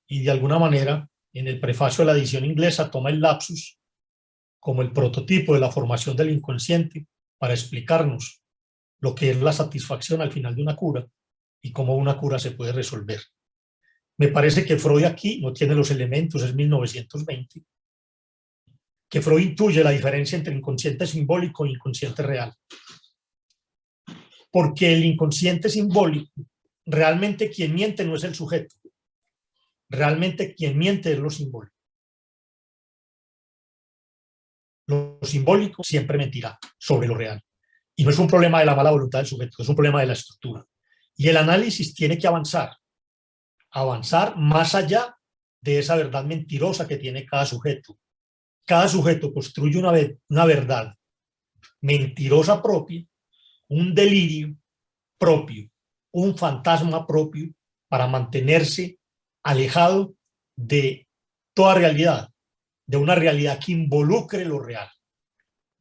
y de alguna manera en el prefacio de la edición inglesa toma el lapsus como el prototipo de la formación del inconsciente para explicarnos lo que es la satisfacción al final de una cura y cómo una cura se puede resolver. Me parece que Freud aquí no tiene los elementos, es 1920, que Freud intuye la diferencia entre inconsciente simbólico e inconsciente real. Porque el inconsciente simbólico, realmente quien miente no es el sujeto, realmente quien miente es lo simbólico. Lo simbólico siempre mentirá sobre lo real. Y no es un problema de la mala voluntad del sujeto, es un problema de la estructura. Y el análisis tiene que avanzar más allá de esa verdad mentirosa que tiene cada sujeto. Cada sujeto construye una verdad mentirosa propia, un delirio propio, un fantasma propio para mantenerse alejado de toda realidad, de una realidad que involucre lo real.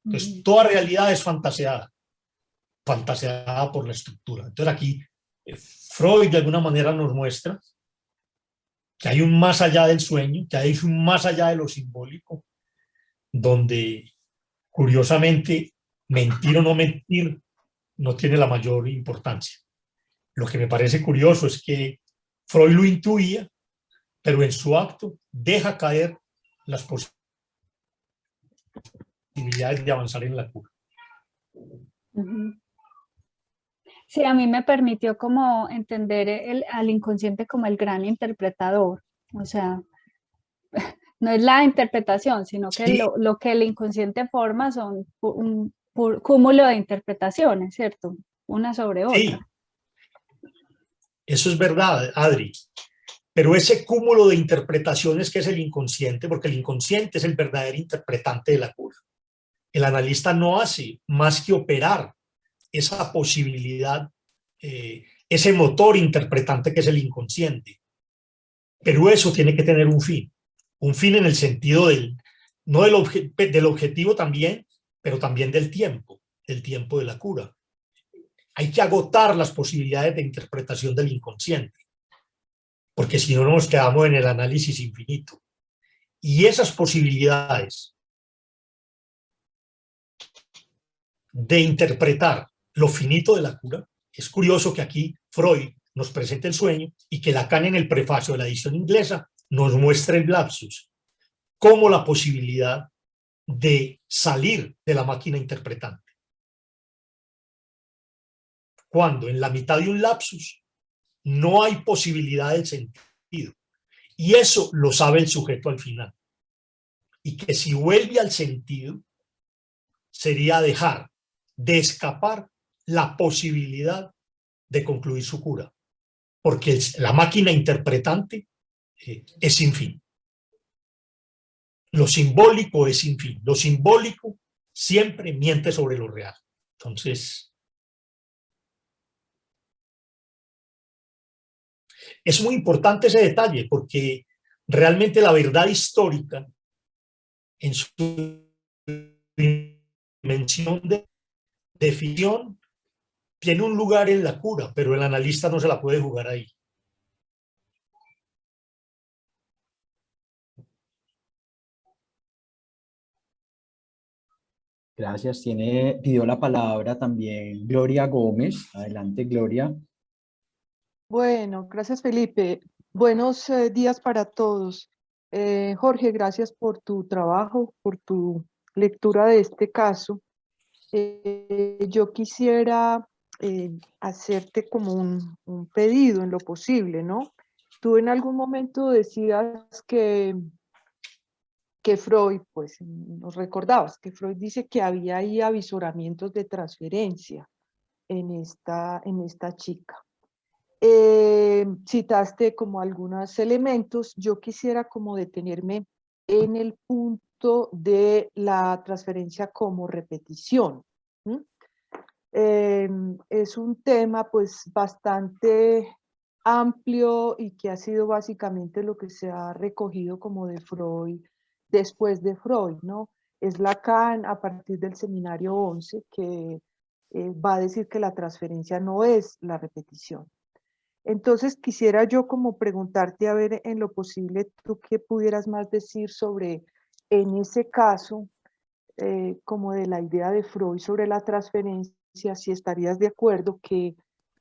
Entonces, toda realidad es fantaseada por la estructura. Entonces aquí Freud de alguna manera nos muestra que hay un más allá del sueño, que hay un más allá de lo simbólico, donde curiosamente mentir o no mentir no tiene la mayor importancia. Lo que me parece curioso es que Freud lo intuía, pero en su acto deja caer las posibilidades de avanzar en la cura. Sí, a mí me permitió como entender al inconsciente como el gran interpretador. O sea, no es la interpretación, sino que Sí. lo que el inconsciente forma son un cúmulo de interpretaciones, ¿cierto? Una sobre otra. Sí, eso es verdad, Adri. Pero ese cúmulo de interpretaciones que es el inconsciente, porque el inconsciente es el verdadero interpretante de la cura. El analista no hace más que operar esa posibilidad, ese motor interpretante que es el inconsciente. Pero eso tiene que tener un fin en el sentido no del objetivo también, pero también del tiempo de la cura. Hay que agotar las posibilidades de interpretación del inconsciente, porque si no nos quedamos en el análisis infinito. Y esas posibilidades de interpretar lo finito de la cura, es curioso que aquí Freud nos presente el sueño y que Lacan en el prefacio de la edición inglesa nos muestre el lapsus como la posibilidad de salir de la máquina interpretante. Cuando en la mitad de un lapsus no hay posibilidad del sentido. Y eso lo sabe el sujeto al final. Y que si vuelve al sentido, sería dejar de escapar la posibilidad de concluir su cura. Porque la máquina interpretante es sin fin. Lo simbólico es sin fin. Lo simbólico siempre miente sobre lo real. Entonces, es muy importante ese detalle porque realmente la verdad histórica en su dimensión de ficción tiene un lugar en la cura, pero el analista no se la puede jugar ahí. Gracias. Pidió la palabra también Gloria Gómez. Adelante, Gloria. Bueno, gracias Felipe. Buenos días para todos. Jorge, gracias por tu trabajo, por tu lectura de este caso. Yo quisiera hacerte como un pedido en lo posible, ¿no? Tú en algún momento decías que Freud, pues nos recordabas que Freud dice que había ahí avisoramientos de transferencia en esta chica. Citaste como algunos elementos, yo quisiera como detenerme en el punto de la transferencia como repetición. Es un tema pues bastante amplio y que ha sido básicamente lo que se ha recogido como de Freud, después de Freud, ¿no? Es Lacan a partir del seminario 11 que va a decir que la transferencia no es la repetición. Entonces quisiera yo como preguntarte a ver en lo posible tú qué pudieras más decir sobre, en ese caso, como de la idea de Freud sobre la transferencia, si estarías de acuerdo que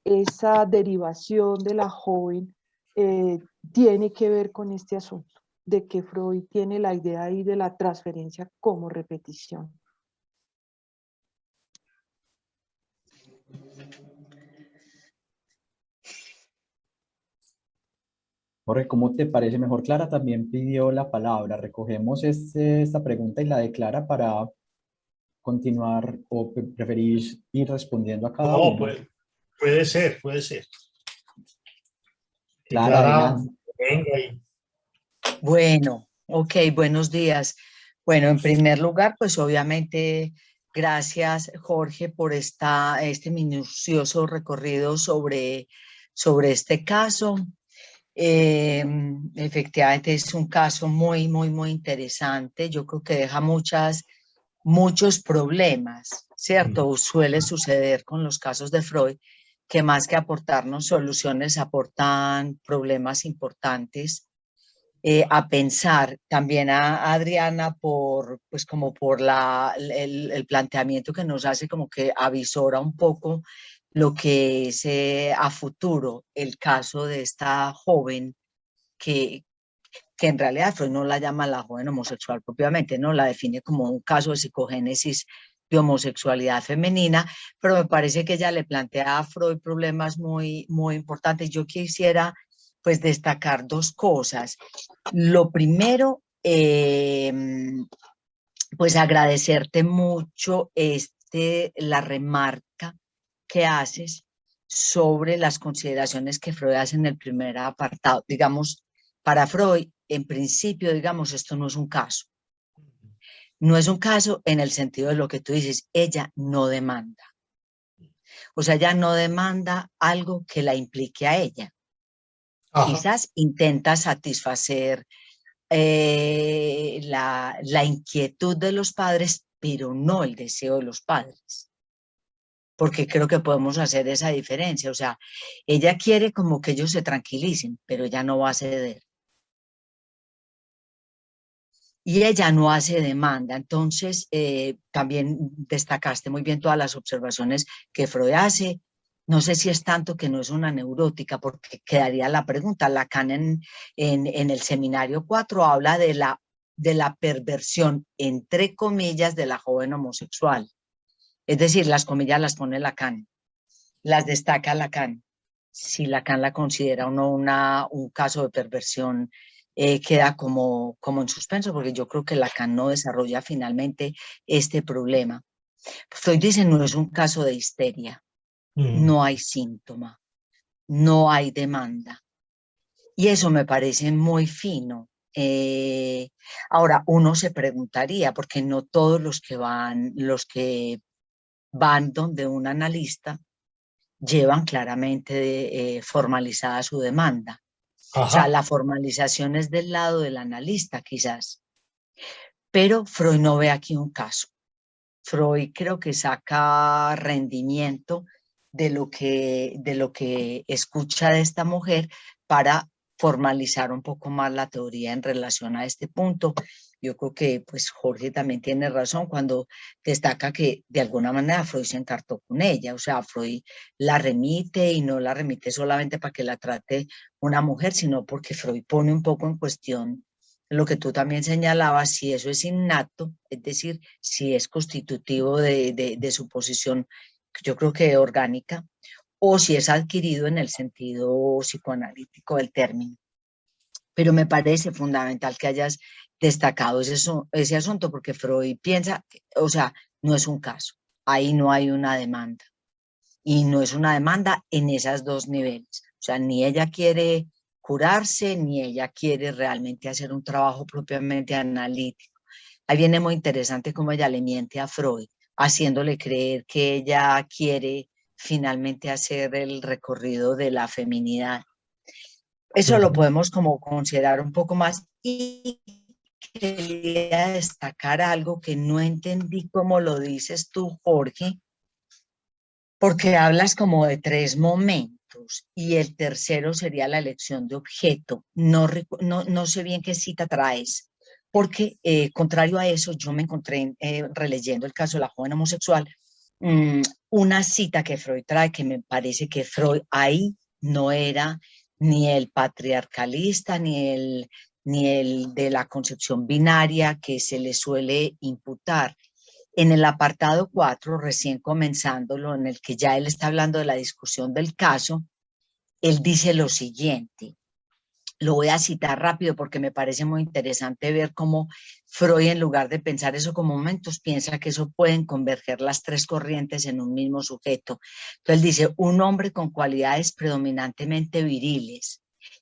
esa derivación de la joven tiene que ver con este asunto, de que Freud tiene la idea ahí de la transferencia como repetición. Jorge, ¿cómo te parece mejor? Clara también pidió la palabra. Recogemos esta pregunta y la de Clara para continuar o preferís ir respondiendo a cada No, uno. puede ser, puede ser. Que Clara, Clara adelante. venga y... Bueno, ok, buenos días. Bueno, en primer lugar, pues obviamente gracias, Jorge, por este minucioso recorrido sobre este caso. Efectivamente es un caso muy interesante. Yo creo que deja muchos problemas, ¿cierto? Suele suceder con los casos de Freud, que más que aportarnos soluciones, aportan problemas importantes. A pensar también a Adriana pues como por el planteamiento que nos hace, como que avisora un poco lo que es a futuro el caso de esta joven que en realidad Freud no la llama la joven homosexual propiamente, no la define como un caso de psicogénesis de homosexualidad femenina, pero me parece que ella le plantea a Freud problemas muy importantes. Yo quisiera pues destacar dos cosas. Lo primero, pues agradecerte mucho la remarca que haces sobre las consideraciones que Freud hace en el primer apartado. Digamos, para Freud, en principio, digamos, esto no es un caso. No es un caso en el sentido de lo que tú dices, ella no demanda. O sea, ella no demanda algo que la implique a ella. Ajá. Quizás intenta satisfacer la inquietud de los padres, pero no el deseo de los padres. Porque creo que podemos hacer esa diferencia. O sea, ella quiere como que ellos se tranquilicen, pero ella no va a ceder. Y ella no hace demanda. Entonces, también destacaste muy bien todas las observaciones que Freud hace. No sé si es tanto que no es una neurótica, porque quedaría la pregunta. Lacan en el seminario 4 habla de la perversión, entre comillas, de la joven homosexual. Es decir, las comillas las pone Lacan, las destaca Lacan. Si Lacan la considera o no un caso de perversión, queda como en suspenso, porque yo creo que Lacan no desarrolla finalmente este problema. Freud dice, no es un caso de histeria, no hay síntoma, no hay demanda. Y eso me parece muy fino. Ahora, uno se preguntaría, porque no todos los que van donde un analista llevan claramente formalizada su demanda. Ajá. O sea, la formalización es del lado del analista, quizás. Pero Freud no ve aquí un caso. Freud creo que saca rendimiento de lo que escucha de esta mujer para formalizar un poco más la teoría en relación a este punto. Yo creo que pues Jorge también tiene razón cuando destaca que de alguna manera Freud se encartó con ella, o sea, Freud la remite y no la remite solamente para que la trate una mujer, sino porque Freud pone un poco en cuestión lo que tú también señalabas, si eso es innato, es decir, si es constitutivo de su posición yo creo que orgánica, o si es adquirido en el sentido psicoanalítico del término. Pero me parece fundamental que hayas destacado ese asunto, porque Freud piensa, o sea, no es un caso, ahí no hay una demanda, y no es una demanda en esos dos niveles, o sea, ni ella quiere curarse, ni ella quiere realmente hacer un trabajo propiamente analítico. Ahí viene muy interesante cómo ella le miente a Freud, haciéndole creer que ella quiere finalmente hacer el recorrido de la feminidad. Eso lo podemos como considerar un poco más. Y quería destacar algo que no entendí cómo lo dices tú, Jorge, porque hablas como de 3 momentos y el tercero sería la elección de objeto. No sé bien qué cita traes, porque contrario a eso, yo me encontré releyendo el caso de la joven homosexual, una cita que Freud trae que me parece que Freud ahí no era ni el patriarcalista, ni el de la concepción binaria que se le suele imputar. En el apartado 4, recién comenzándolo, en el que ya él está hablando de la discusión del caso, él dice lo siguiente. Lo voy a citar rápido porque me parece muy interesante ver cómo Freud, en lugar de pensar eso como momentos, piensa que eso pueden converger las 3 corrientes en un mismo sujeto. Entonces dice, un hombre con cualidades predominantemente viriles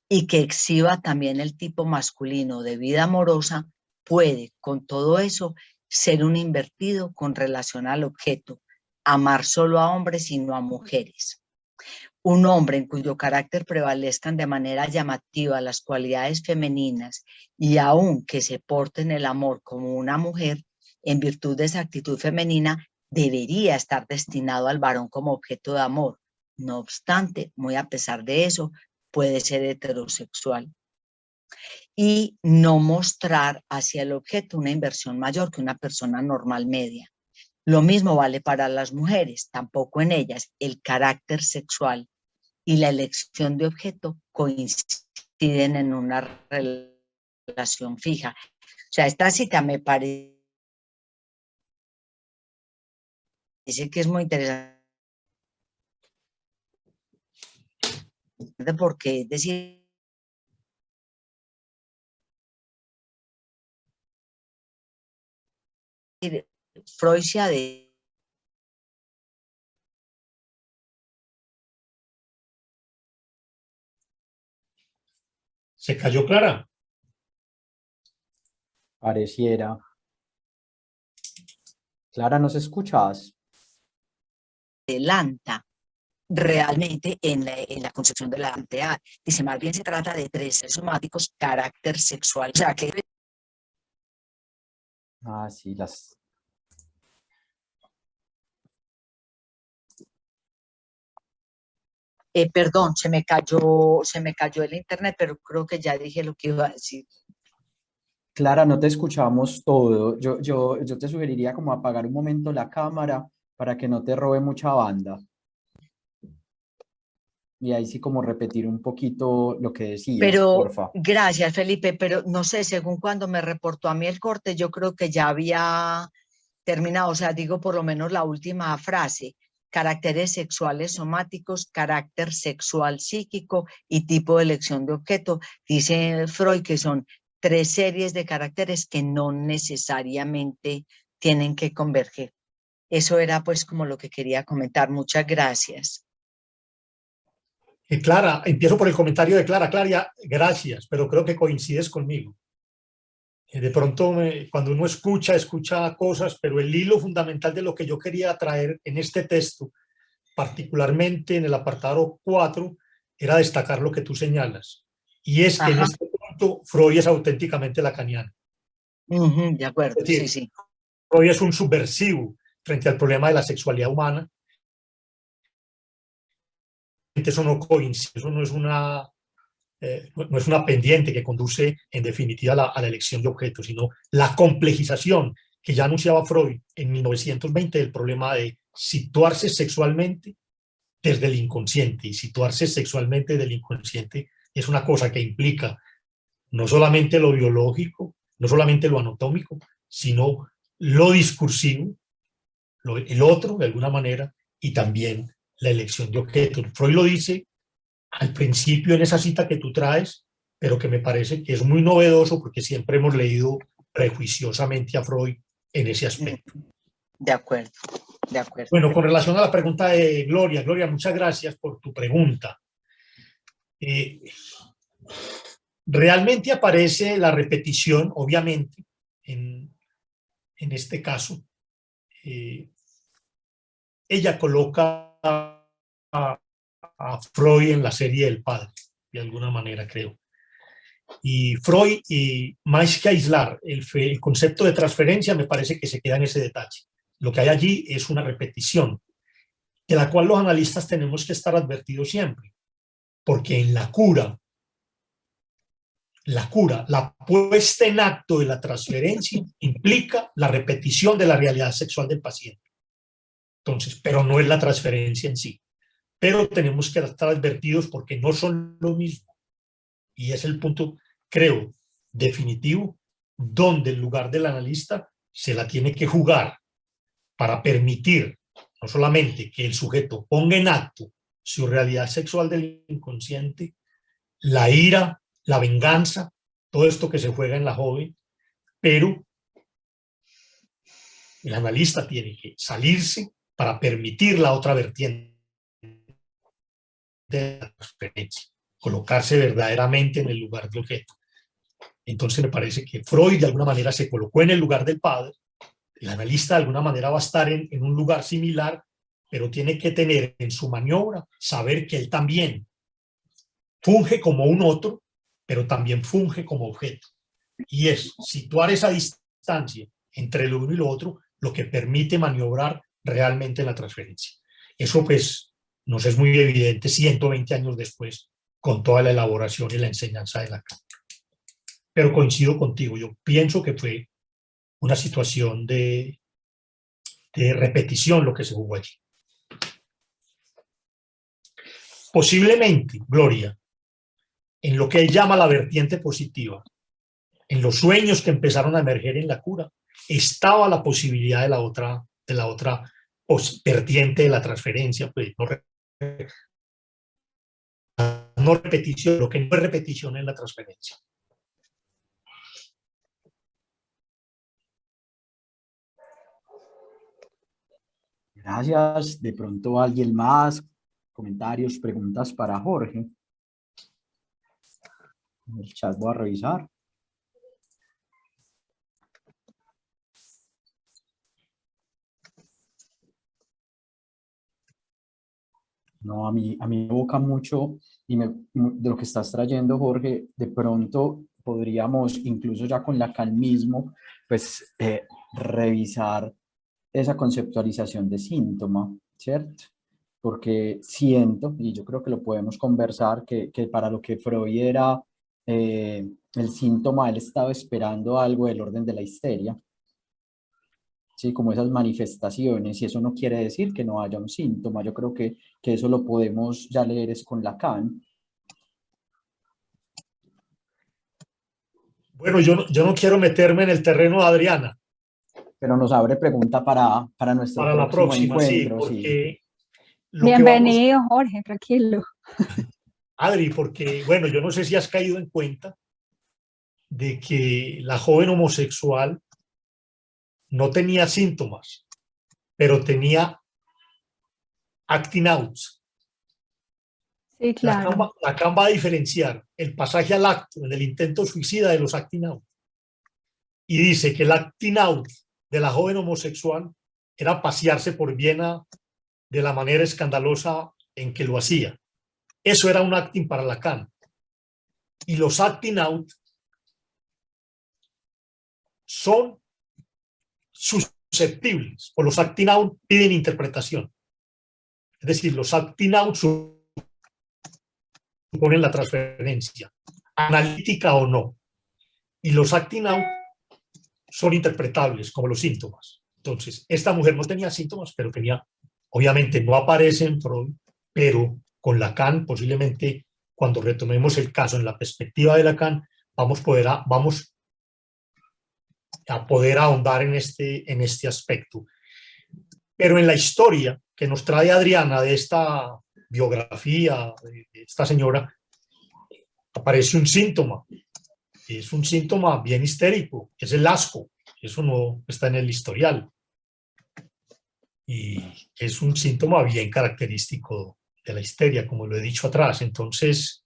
y que exhiba también el tipo masculino de vida amorosa, puede, con todo eso, ser un invertido con relación al objeto, amar solo a hombres y no a mujeres. Un hombre en cuyo carácter prevalezcan de manera llamativa las cualidades femeninas y aun que se porte en el amor como una mujer, en virtud de esa actitud femenina, debería estar destinado al varón como objeto de amor. No obstante, muy a pesar de eso, puede ser heterosexual. Y no mostrar hacia el objeto una inversión mayor que una persona normal media. Lo mismo vale para las mujeres, tampoco en ellas el carácter sexual y la elección de objeto coinciden en una relación fija. O sea, esta cita me parece que es muy interesante porque es decir, Freud se ha de ¿Se cayó Clara? Pareciera. Clara, ¿nos escuchas? adelanta realmente en la concepción de la antea. Dice, más bien se trata de 3 somáticos, carácter sexual. O sea, que Ah, sí, las... perdón, se me cayó el internet, pero creo que ya dije lo que iba a decir. Clara, no te escuchamos todo. Yo te sugeriría como apagar un momento la cámara para que no te robe mucha banda. Y ahí sí como repetir un poquito lo que decías, Pero porfa. gracias, Felipe, pero no sé, según cuando me reportó a mí el corte, yo creo que ya había terminado, o sea, digo por lo menos la última frase, caracteres sexuales somáticos, carácter sexual psíquico y tipo de elección de objeto. Dice Freud que son 3 series de caracteres que no necesariamente tienen que converger. Eso era pues como lo que quería comentar. Muchas gracias. Clara, empiezo por el comentario de Clara. Clara, gracias, pero creo que coincides conmigo. De pronto, cuando uno escucha cosas, pero el hilo fundamental de lo que yo quería traer en este texto, particularmente en el apartado 4, era destacar lo que tú señalas. Y es que en este punto Freud es auténticamente lacaniano. De acuerdo, Es decir, sí, sí. Freud es un subversivo frente al problema de la sexualidad humana. Eso no coincide, eso no es una pendiente que conduce en definitiva a la elección de objetos, sino la complejización que ya anunciaba Freud en 1920 del problema de situarse sexualmente desde el inconsciente. Y situarse sexualmente desde el inconsciente es una cosa que implica no solamente lo biológico, no solamente lo anatómico, sino lo discursivo, el otro, de alguna manera, y también la elección de objetos. Freud lo dice al principio en esa cita que tú traes, pero que me parece que es muy novedoso porque siempre hemos leído prejuiciosamente a Freud en ese aspecto. De acuerdo, de acuerdo. Bueno, con relación a la pregunta de Gloria, Gloria, muchas gracias por tu pregunta. Realmente aparece la repetición, obviamente, en este caso. Ella coloca a Freud en la serie del padre, de alguna manera, creo. Y Freud, y más que aislar el concepto de transferencia, me parece que se queda en ese detalle. Lo que hay allí es una repetición, de la cual los analistas tenemos que estar advertidos siempre, porque en la cura, la puesta en acto de la transferencia implica la repetición de la realidad sexual del paciente. Entonces, pero no es la transferencia en sí. Pero tenemos que estar advertidos porque no son lo mismo. Y es el punto, creo, definitivo, donde el lugar del analista se la tiene que jugar para permitir no solamente que el sujeto ponga en acto su realidad sexual del inconsciente, la ira, la venganza, todo esto que se juega en la joven, pero el analista tiene que salirse para permitir la otra vertiente de la transferencia, colocarse verdaderamente en el lugar del objeto. Entonces me parece que Freud de alguna manera se colocó en el lugar del padre, el analista de alguna manera va a estar en un lugar similar, pero tiene que tener en su maniobra, saber que él también funge como un otro, pero también funge como objeto. Y es situar esa distancia entre lo uno y lo otro lo que permite maniobrar realmente la transferencia. Eso pues nos es muy evidente 120 años después con toda la elaboración y la enseñanza de Lacan. Pero coincido contigo, yo pienso que fue una situación de repetición lo que se jugó allí. Posiblemente, Gloria, en lo que él llama la vertiente positiva, en los sueños que empezaron a emerger en la cura, estaba la posibilidad de la otra vertiente de la transferencia, pues no repetición, lo que no es repetición en la transferencia. Gracias. De pronto alguien más, comentarios, preguntas para Jorge. En el chat voy a revisar. No, a mí me evoca mucho y de lo que estás trayendo, Jorge, de pronto podríamos, incluso ya con Lacan mismo, pues revisar esa conceptualización de síntoma, ¿cierto? Porque siento, y yo creo que lo podemos conversar, que para lo que Freud era el síntoma, él estaba esperando algo del orden de la histeria, ¿sí? Como esas manifestaciones, y eso no quiere decir que no haya un síntoma. Yo creo que eso lo podemos ya leer es con Lacan. Bueno, yo no quiero meterme en el terreno de Adriana. Pero nos abre pregunta para nuestro para la próxima, encuentro. Sí, porque... Sí. Bienvenido, Jorge, tranquilo. Adri, porque, bueno, yo no sé si has caído en cuenta de que la joven homosexual no tenía síntomas, pero tenía acting outs. Sí, claro. Lacan va a diferenciar el pasaje al acto en el intento suicida de los acting out. Y dice que el acting out de la joven homosexual era pasearse por Viena de la manera escandalosa en que lo hacía. Eso era un acting para Lacan. Y los acting out son susceptibles, o los acting out piden interpretación. Es decir, los acting out suponen la transferencia, analítica o no. Y los acting out son interpretables, como los síntomas. Entonces, esta mujer no tenía síntomas, pero tenía, obviamente no aparece en Freud, pero con Lacan, posiblemente cuando retomemos el caso en la perspectiva de Lacan, vamos a poder ahondar en este aspecto. Pero en la historia, que nos trae Adriana de esta biografía de esta señora, aparece un síntoma. Es un síntoma bien histérico, es el asco. Eso no está en el historial. Y es un síntoma bien característico de la histeria, como lo he dicho atrás. Entonces,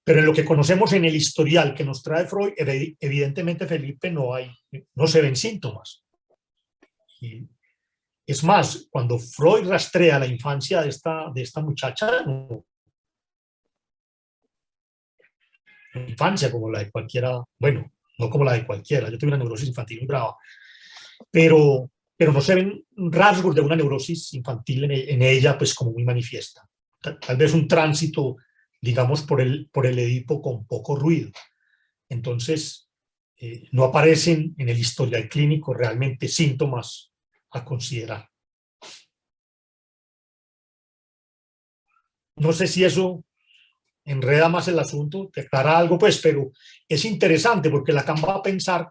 pero en lo que conocemos en el historial que nos trae Freud, evidentemente, Felipe, no se ven síntomas. Y es más, cuando Freud rastrea la infancia de esta muchacha, infancia como la de cualquiera, bueno, no como la de cualquiera, yo tuve una neurosis infantil muy brava, pero no se ven rasgos de una neurosis infantil en ella, pues como muy manifiesta. Tal vez un tránsito, digamos, por el Edipo con poco ruido. Entonces, no aparecen en el historial clínico realmente síntomas a considerar. No sé si eso enreda más el asunto, te aclara algo, pues, pero es interesante porque Lacan va a pensar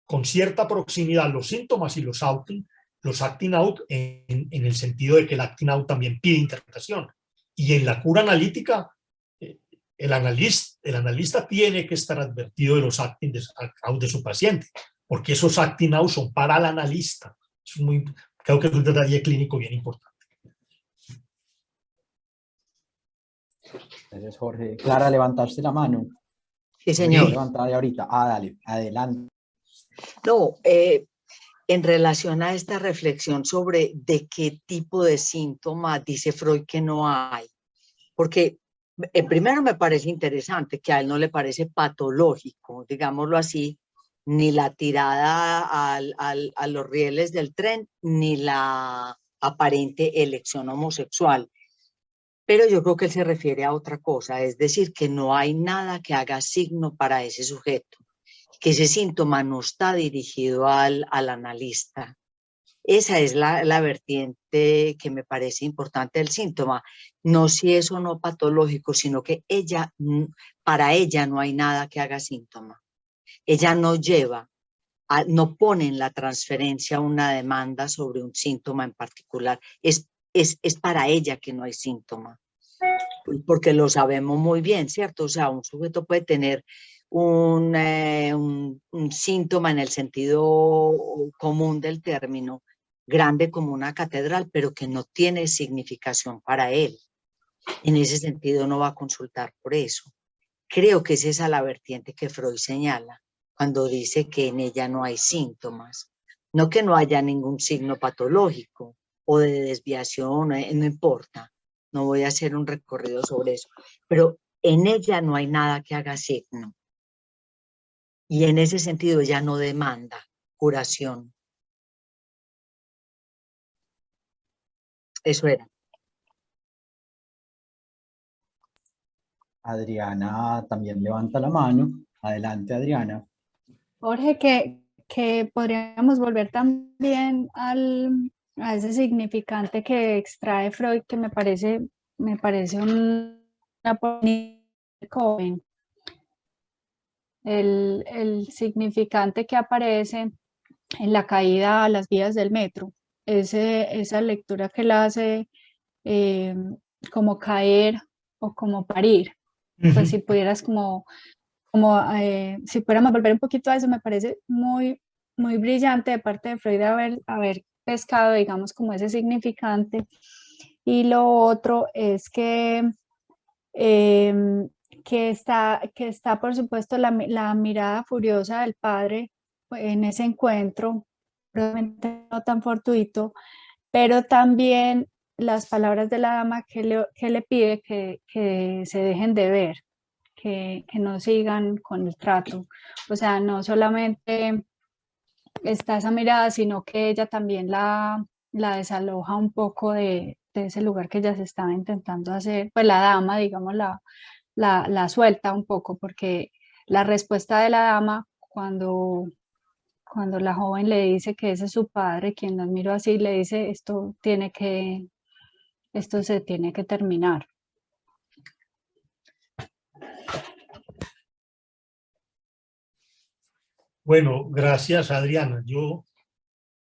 con cierta proximidad los síntomas y los acting out en el sentido de que el acting out también pide interpretación. Y en la cura analítica, el analista tiene que estar advertido de los acting out de su paciente, porque esos acting out son para el analista. Creo que es un detalle clínico bien importante. Gracias, Jorge. Clara, levantaste la mano. Sí, señor. Levantada de ahorita. Dale, adelante. No, en relación a esta reflexión sobre de qué tipo de síntomas dice Freud que no hay, porque primero me parece interesante que a él no le parece patológico, digámoslo así, ni la tirada a los rieles del tren, ni la aparente elección homosexual. Pero yo creo que él se refiere a otra cosa, es decir, que no hay nada que haga signo para ese sujeto, que ese síntoma no está dirigido al analista. Esa es la vertiente que me parece importante del síntoma. No si es o no patológico, sino que para ella no hay nada que haga síntoma. Ella no no pone en la transferencia una demanda sobre un síntoma en particular. Es para ella que no hay síntoma. Porque lo sabemos muy bien, ¿cierto? O sea, un sujeto puede tener un síntoma en el sentido común del término, grande como una catedral, pero que no tiene significación para él. En ese sentido no va a consultar por eso. Creo que es esa la vertiente que Freud señala cuando dice que en ella no hay síntomas. No que no haya ningún signo patológico o de desviación, no importa. No voy a hacer un recorrido sobre eso. Pero en ella no hay nada que haga signo. Y en ese sentido ella no demanda curación. Eso era. Adriana también levanta la mano. Adelante, Adriana. Jorge, que podríamos volver también a ese significante que extrae Freud, que me parece una joven. El significante que aparece en la caída a las vías del metro, esa lectura que él hace como caer o como parir. Pues si pudieras si pudiéramos volver un poquito a eso, me parece muy, muy brillante de parte de Freud haber pescado, digamos, como ese significante. Y lo otro es que está, por supuesto, la mirada furiosa del padre en ese encuentro, probablemente no tan fortuito, pero también las palabras de la dama que le pide que se dejen de ver, que no sigan con el trato. O sea, no solamente está esa mirada, sino que ella también la desaloja un poco de ese lugar que ella se estaba intentando hacer, pues la dama, digamos, la suelta un poco, porque la respuesta de la dama cuando la joven le dice que ese es su padre, quien la admiró así, le dice esto se tiene que terminar. Bueno, gracias, Adriana. Yo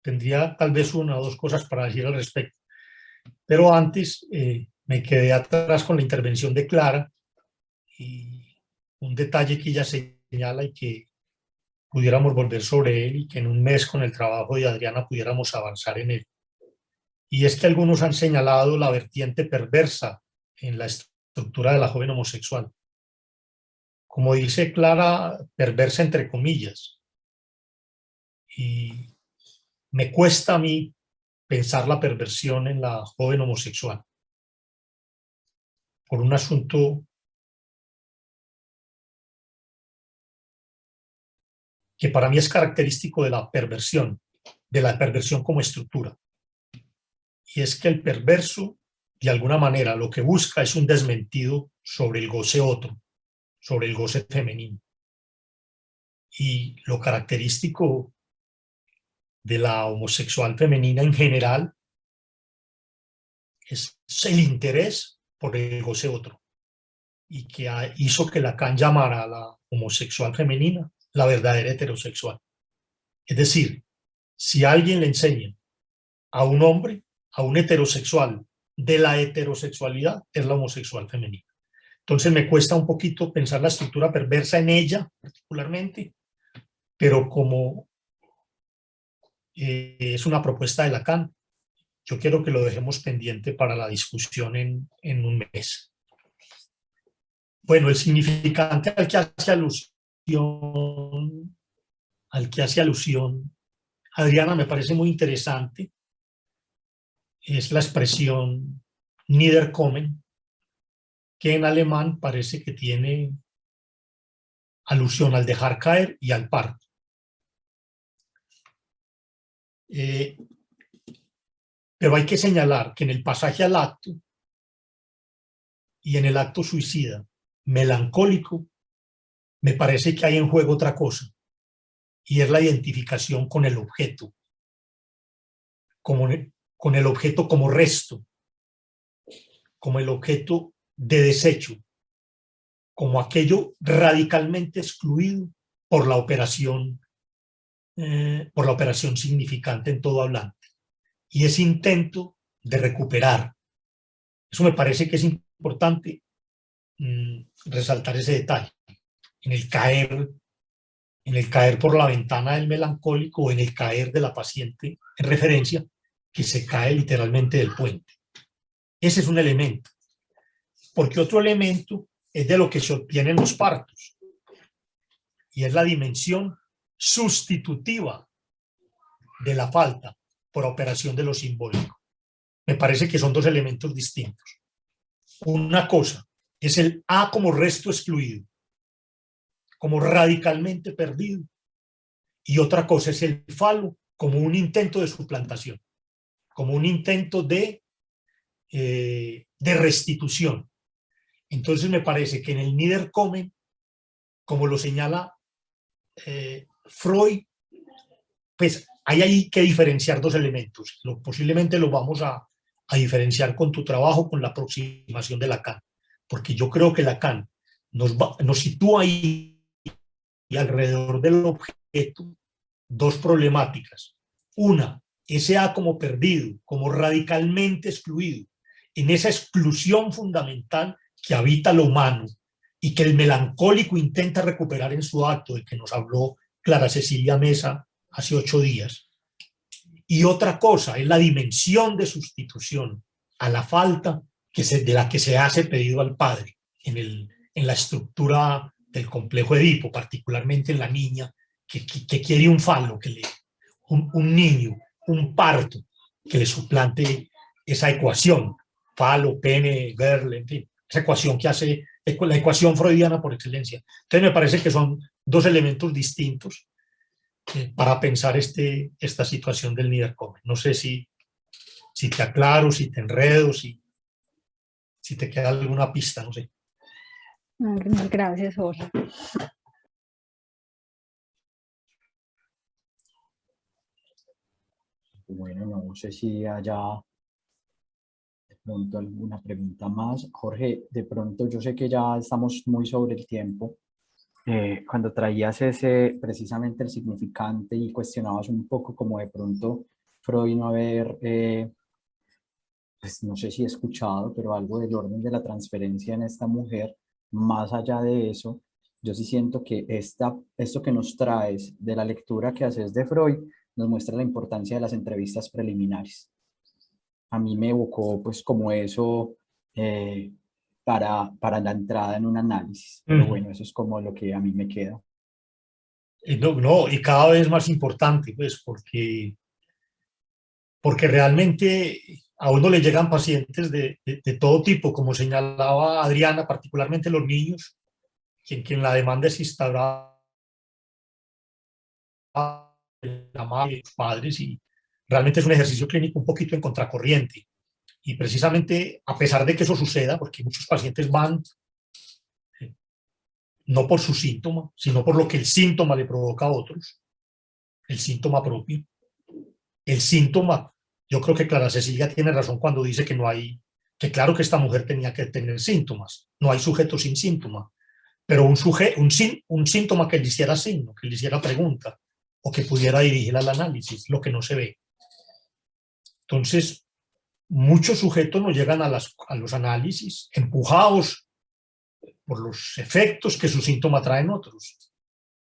tendría tal vez una o dos cosas para decir al respecto. Pero antes me quedé atrás con la intervención de Clara y un detalle que ella señala y que pudiéramos volver sobre él y que en un mes con el trabajo de Adriana pudiéramos avanzar en él. Y es que algunos han señalado la vertiente perversa en la estructura de la joven homosexual. Como dice Clara, perversa entre comillas. Y me cuesta a mí pensar la perversión en la joven homosexual por un asunto que para mí es característico de la perversión como estructura. Y es que el perverso, de alguna manera, lo que busca es un desmentido sobre el goce otro, sobre el goce femenino. Y lo característico de la homosexual femenina en general es el interés por el goce otro, y que hizo que Lacan llamara a la homosexual femenina la verdadera heterosexual. Es decir, si alguien le enseña a un hombre, a un heterosexual, de la heterosexualidad, es la homosexual femenina. Entonces me cuesta un poquito pensar la estructura perversa en ella particularmente, pero como es una propuesta de Lacan, yo quiero que lo dejemos pendiente para la discusión en un mes. Bueno, el significante al que hace alusión Adriana me parece muy interesante. Es la expresión Niederkommen, que en alemán parece que tiene alusión al dejar caer y al parto. Pero hay que señalar que en el pasaje al acto y en el acto suicida melancólico, me parece que hay en juego otra cosa, y es la identificación con el objeto, con el objeto como resto, como el objeto de desecho, como aquello radicalmente excluido por la operación significante en todo hablante, y ese intento de recuperar. Eso me parece que es importante resaltar ese detalle. En el caer por la ventana del melancólico, o en el caer de la paciente en referencia, que se cae literalmente del puente. Ese es un elemento. Porque otro elemento es de lo que se obtienen los partos, y es la dimensión sustitutiva de la falta por operación de lo simbólico. Me parece que son dos elementos distintos. Una cosa es el A como resto excluido, como radicalmente perdido, y otra cosa es el falo como un intento de suplantación, como un intento de restitución. Entonces me parece que en el Niederkommen, como lo señala Freud, pues hay que diferenciar dos elementos. Posiblemente lo vamos a diferenciar con tu trabajo, con la aproximación de Lacan, porque yo creo que Lacan nos sitúa ahí alrededor del objeto dos problemáticas. Una, ese A como perdido, como radicalmente excluido, en esa exclusión fundamental que habita lo humano y que el melancólico intenta recuperar en su acto, del que nos habló Clara Cecilia Mesa hace 8 días. Y otra cosa es la dimensión de sustitución a la falta de la que se hace pedido al padre en la estructura del complejo Edipo, particularmente en la niña que quiere un falo, un niño, un parto que le suplante esa ecuación, falo, pene, girl, en fin, esa ecuación que hace la ecuación freudiana por excelencia. Entonces me parece que son dos elementos distintos para pensar esta situación del Niederkommen. No sé si te aclaro, si te enredo, si te queda alguna pista, no sé. Gracias, Jorge. Bueno, no sé si haya de pronto alguna pregunta más. Jorge, de pronto yo sé que ya estamos muy sobre el tiempo. Cuando traías precisamente el significante y cuestionabas un poco como de pronto Freud no haber pues no sé si he escuchado, pero algo del orden de la transferencia en esta mujer. Más allá de eso, yo sí siento que esto que nos traes de la lectura que haces de Freud nos muestra la importancia de las entrevistas preliminares. A mí me evocó pues como eso para la entrada en un análisis. Pero bueno, eso es como lo que a mí me queda. No, no, y cada vez más importante, pues, porque realmente a uno le llegan pacientes de todo tipo, como señalaba Adriana, particularmente los niños, quien la demanda es instaurada la madre, los padres, y realmente es un ejercicio clínico un poquito en contracorriente. Y precisamente a pesar de que eso suceda, porque muchos pacientes van no por su síntoma, sino por lo que el síntoma le provoca a otros, el síntoma propio. El síntoma, yo creo que Clara Cecilia tiene razón cuando dice que no hay, que claro que esta mujer tenía que tener síntomas, no hay sujeto sin síntoma, pero un síntoma que le hiciera signo, que le hiciera pregunta, o que pudiera dirigir al análisis, lo que no se ve. Entonces, muchos sujetos no llegan a los análisis empujados por los efectos que su síntoma trae en otros.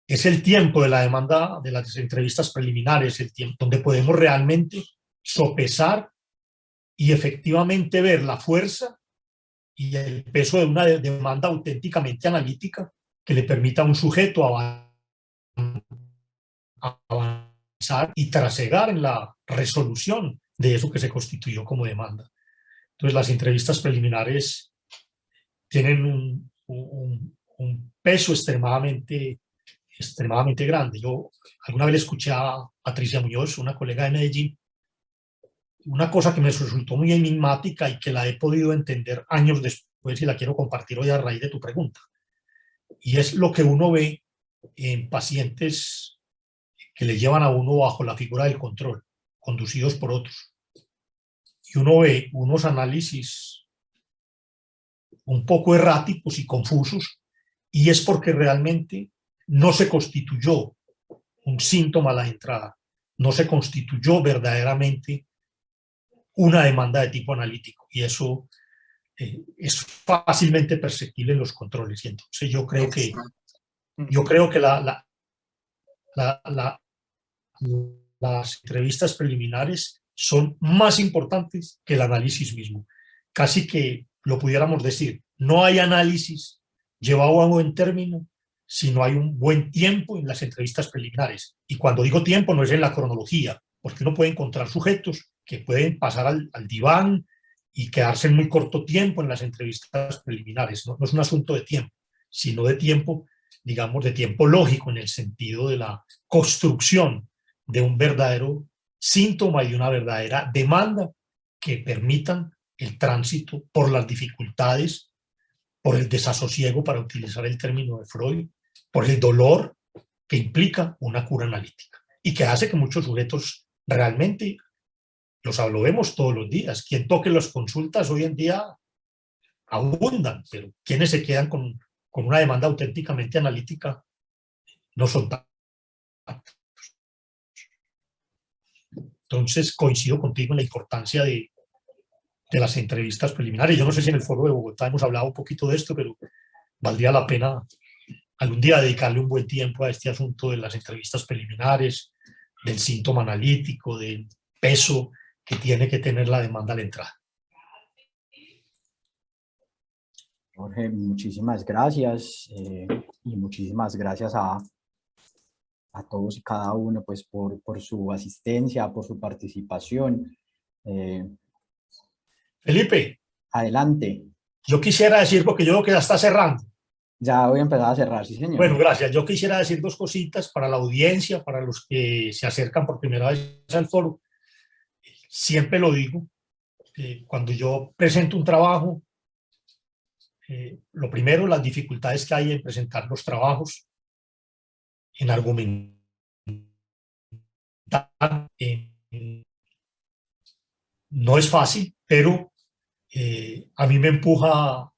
Es el tiempo de la demanda de las entrevistas preliminares, el tiempo donde podemos realmente sopesar y efectivamente ver la fuerza y el peso de una demanda auténticamente analítica que le permita a un sujeto avanzar y trasegar en la resolución de eso que se constituyó como demanda. Entonces, las entrevistas preliminares tienen un peso extremadamente grande. Yo alguna vez le escuché a Patricia Muñoz, una colega de Medellín, una cosa que me resultó muy enigmática y que la he podido entender años después y la quiero compartir hoy a raíz de tu pregunta. Y es lo que uno ve en pacientes que le llevan a uno bajo la figura del control, conducidos por otros. Y uno ve unos análisis un poco erráticos y confusos, y es porque realmente no se constituyó un síntoma a la entrada, no se constituyó verdaderamente una demanda de tipo analítico, y eso es fácilmente perceptible en los controles. Y entonces yo creo que las entrevistas preliminares son más importantes que el análisis mismo. Casi que lo pudiéramos decir, no hay análisis llevado a buen término si no hay un buen tiempo en las entrevistas preliminares. Y cuando digo tiempo no es en la cronología, porque uno puede encontrar sujetos que pueden pasar al diván y quedarse en muy corto tiempo en las entrevistas preliminares. No es un asunto de tiempo, sino de tiempo, digamos, de tiempo lógico en el sentido de la construcción de un verdadero síntoma y de una verdadera demanda que permitan el tránsito por las dificultades, por el desasosiego, para utilizar el término de Freud, por el dolor que implica una cura analítica y que hace que muchos sujetos realmente, lo vemos todos los días, quien toque las consultas hoy en día abundan, pero quienes se quedan con una demanda auténticamente analítica no son tantos. Entonces coincido contigo en la importancia de las entrevistas preliminares. Yo no sé si en el Foro de Bogotá hemos hablado un poquito de esto, pero valdría la pena algún día dedicarle un buen tiempo a este asunto de las entrevistas preliminares, del síntoma analítico, del peso que tiene que tener la demanda a la entrada. Jorge, muchísimas gracias y muchísimas gracias a todos y cada uno pues, por su asistencia, por su participación. Felipe. Adelante. Yo quisiera decir, porque yo creo que ya está cerrando. Ya voy a empezar a cerrar, sí, señor. Bueno, gracias. Yo quisiera decir dos cositas para la audiencia, para los que se acercan por primera vez al foro. Siempre lo digo, cuando yo presento un trabajo, lo primero, las dificultades que hay en presentar los trabajos, en argumentar, no es fácil, pero a mí me empuja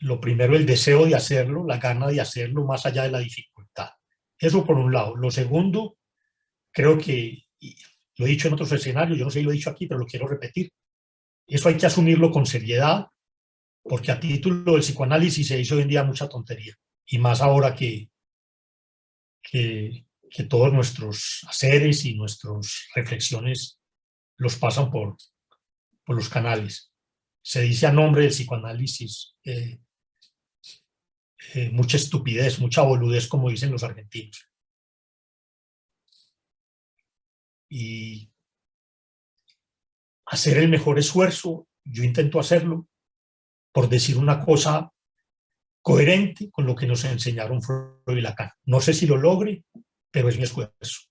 lo primero el deseo de hacerlo, la gana de hacerlo más allá de la dificultad. Eso por un lado. Lo segundo, creo que, y lo he dicho en otros escenarios, yo no sé si lo he dicho aquí, pero lo quiero repetir, Eso hay que asumirlo con seriedad, porque a título del psicoanálisis se dice hoy en día mucha tontería, y más ahora que todos nuestros haceres y nuestras reflexiones los pasan por los canales. Se dice a nombre del psicoanálisis mucha estupidez, mucha boludez, como dicen los argentinos. Y hacer el mejor esfuerzo, yo intento hacerlo, por decir una cosa coherente con lo que nos enseñaron Freud y Lacan. No sé si lo logre, pero es mi esfuerzo.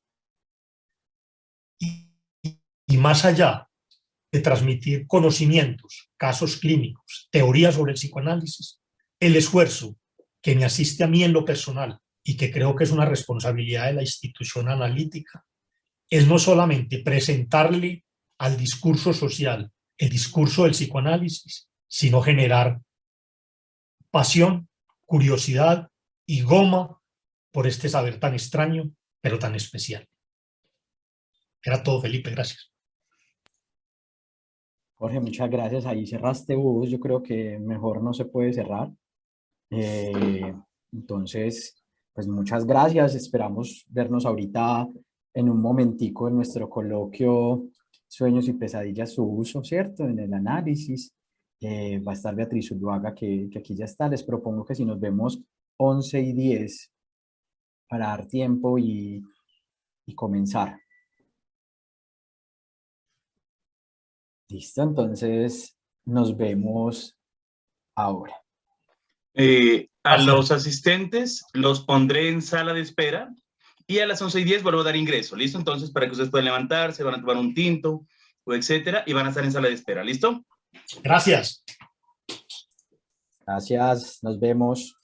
Y más allá de transmitir conocimientos, casos clínicos, teorías sobre el psicoanálisis, el esfuerzo que me asiste a mí en lo personal y que creo que es una responsabilidad de la institución analítica, es no solamente presentarle al discurso social el discurso del psicoanálisis, sino generar pasión, curiosidad y goma por este saber tan extraño, pero tan especial. Era todo, Felipe, gracias. Jorge, muchas gracias. Ahí cerraste vos. Yo creo que mejor no se puede cerrar. Entonces, pues muchas gracias. Esperamos vernos ahorita en un momentico en nuestro coloquio Sueños y Pesadillas, su uso, ¿cierto? En el análisis. Va a estar Beatriz Zuluaga, que aquí ya está. Les propongo que si nos vemos 11:10 para dar tiempo y comenzar. Listo, entonces nos vemos ahora. A los asistentes los pondré en sala de espera y a las 11:10 vuelvo a dar ingreso. ¿Listo? Entonces, para que ustedes puedan levantarse, van a tomar un tinto, o etcétera, y van a estar en sala de espera. ¿Listo? Gracias. Gracias, nos vemos.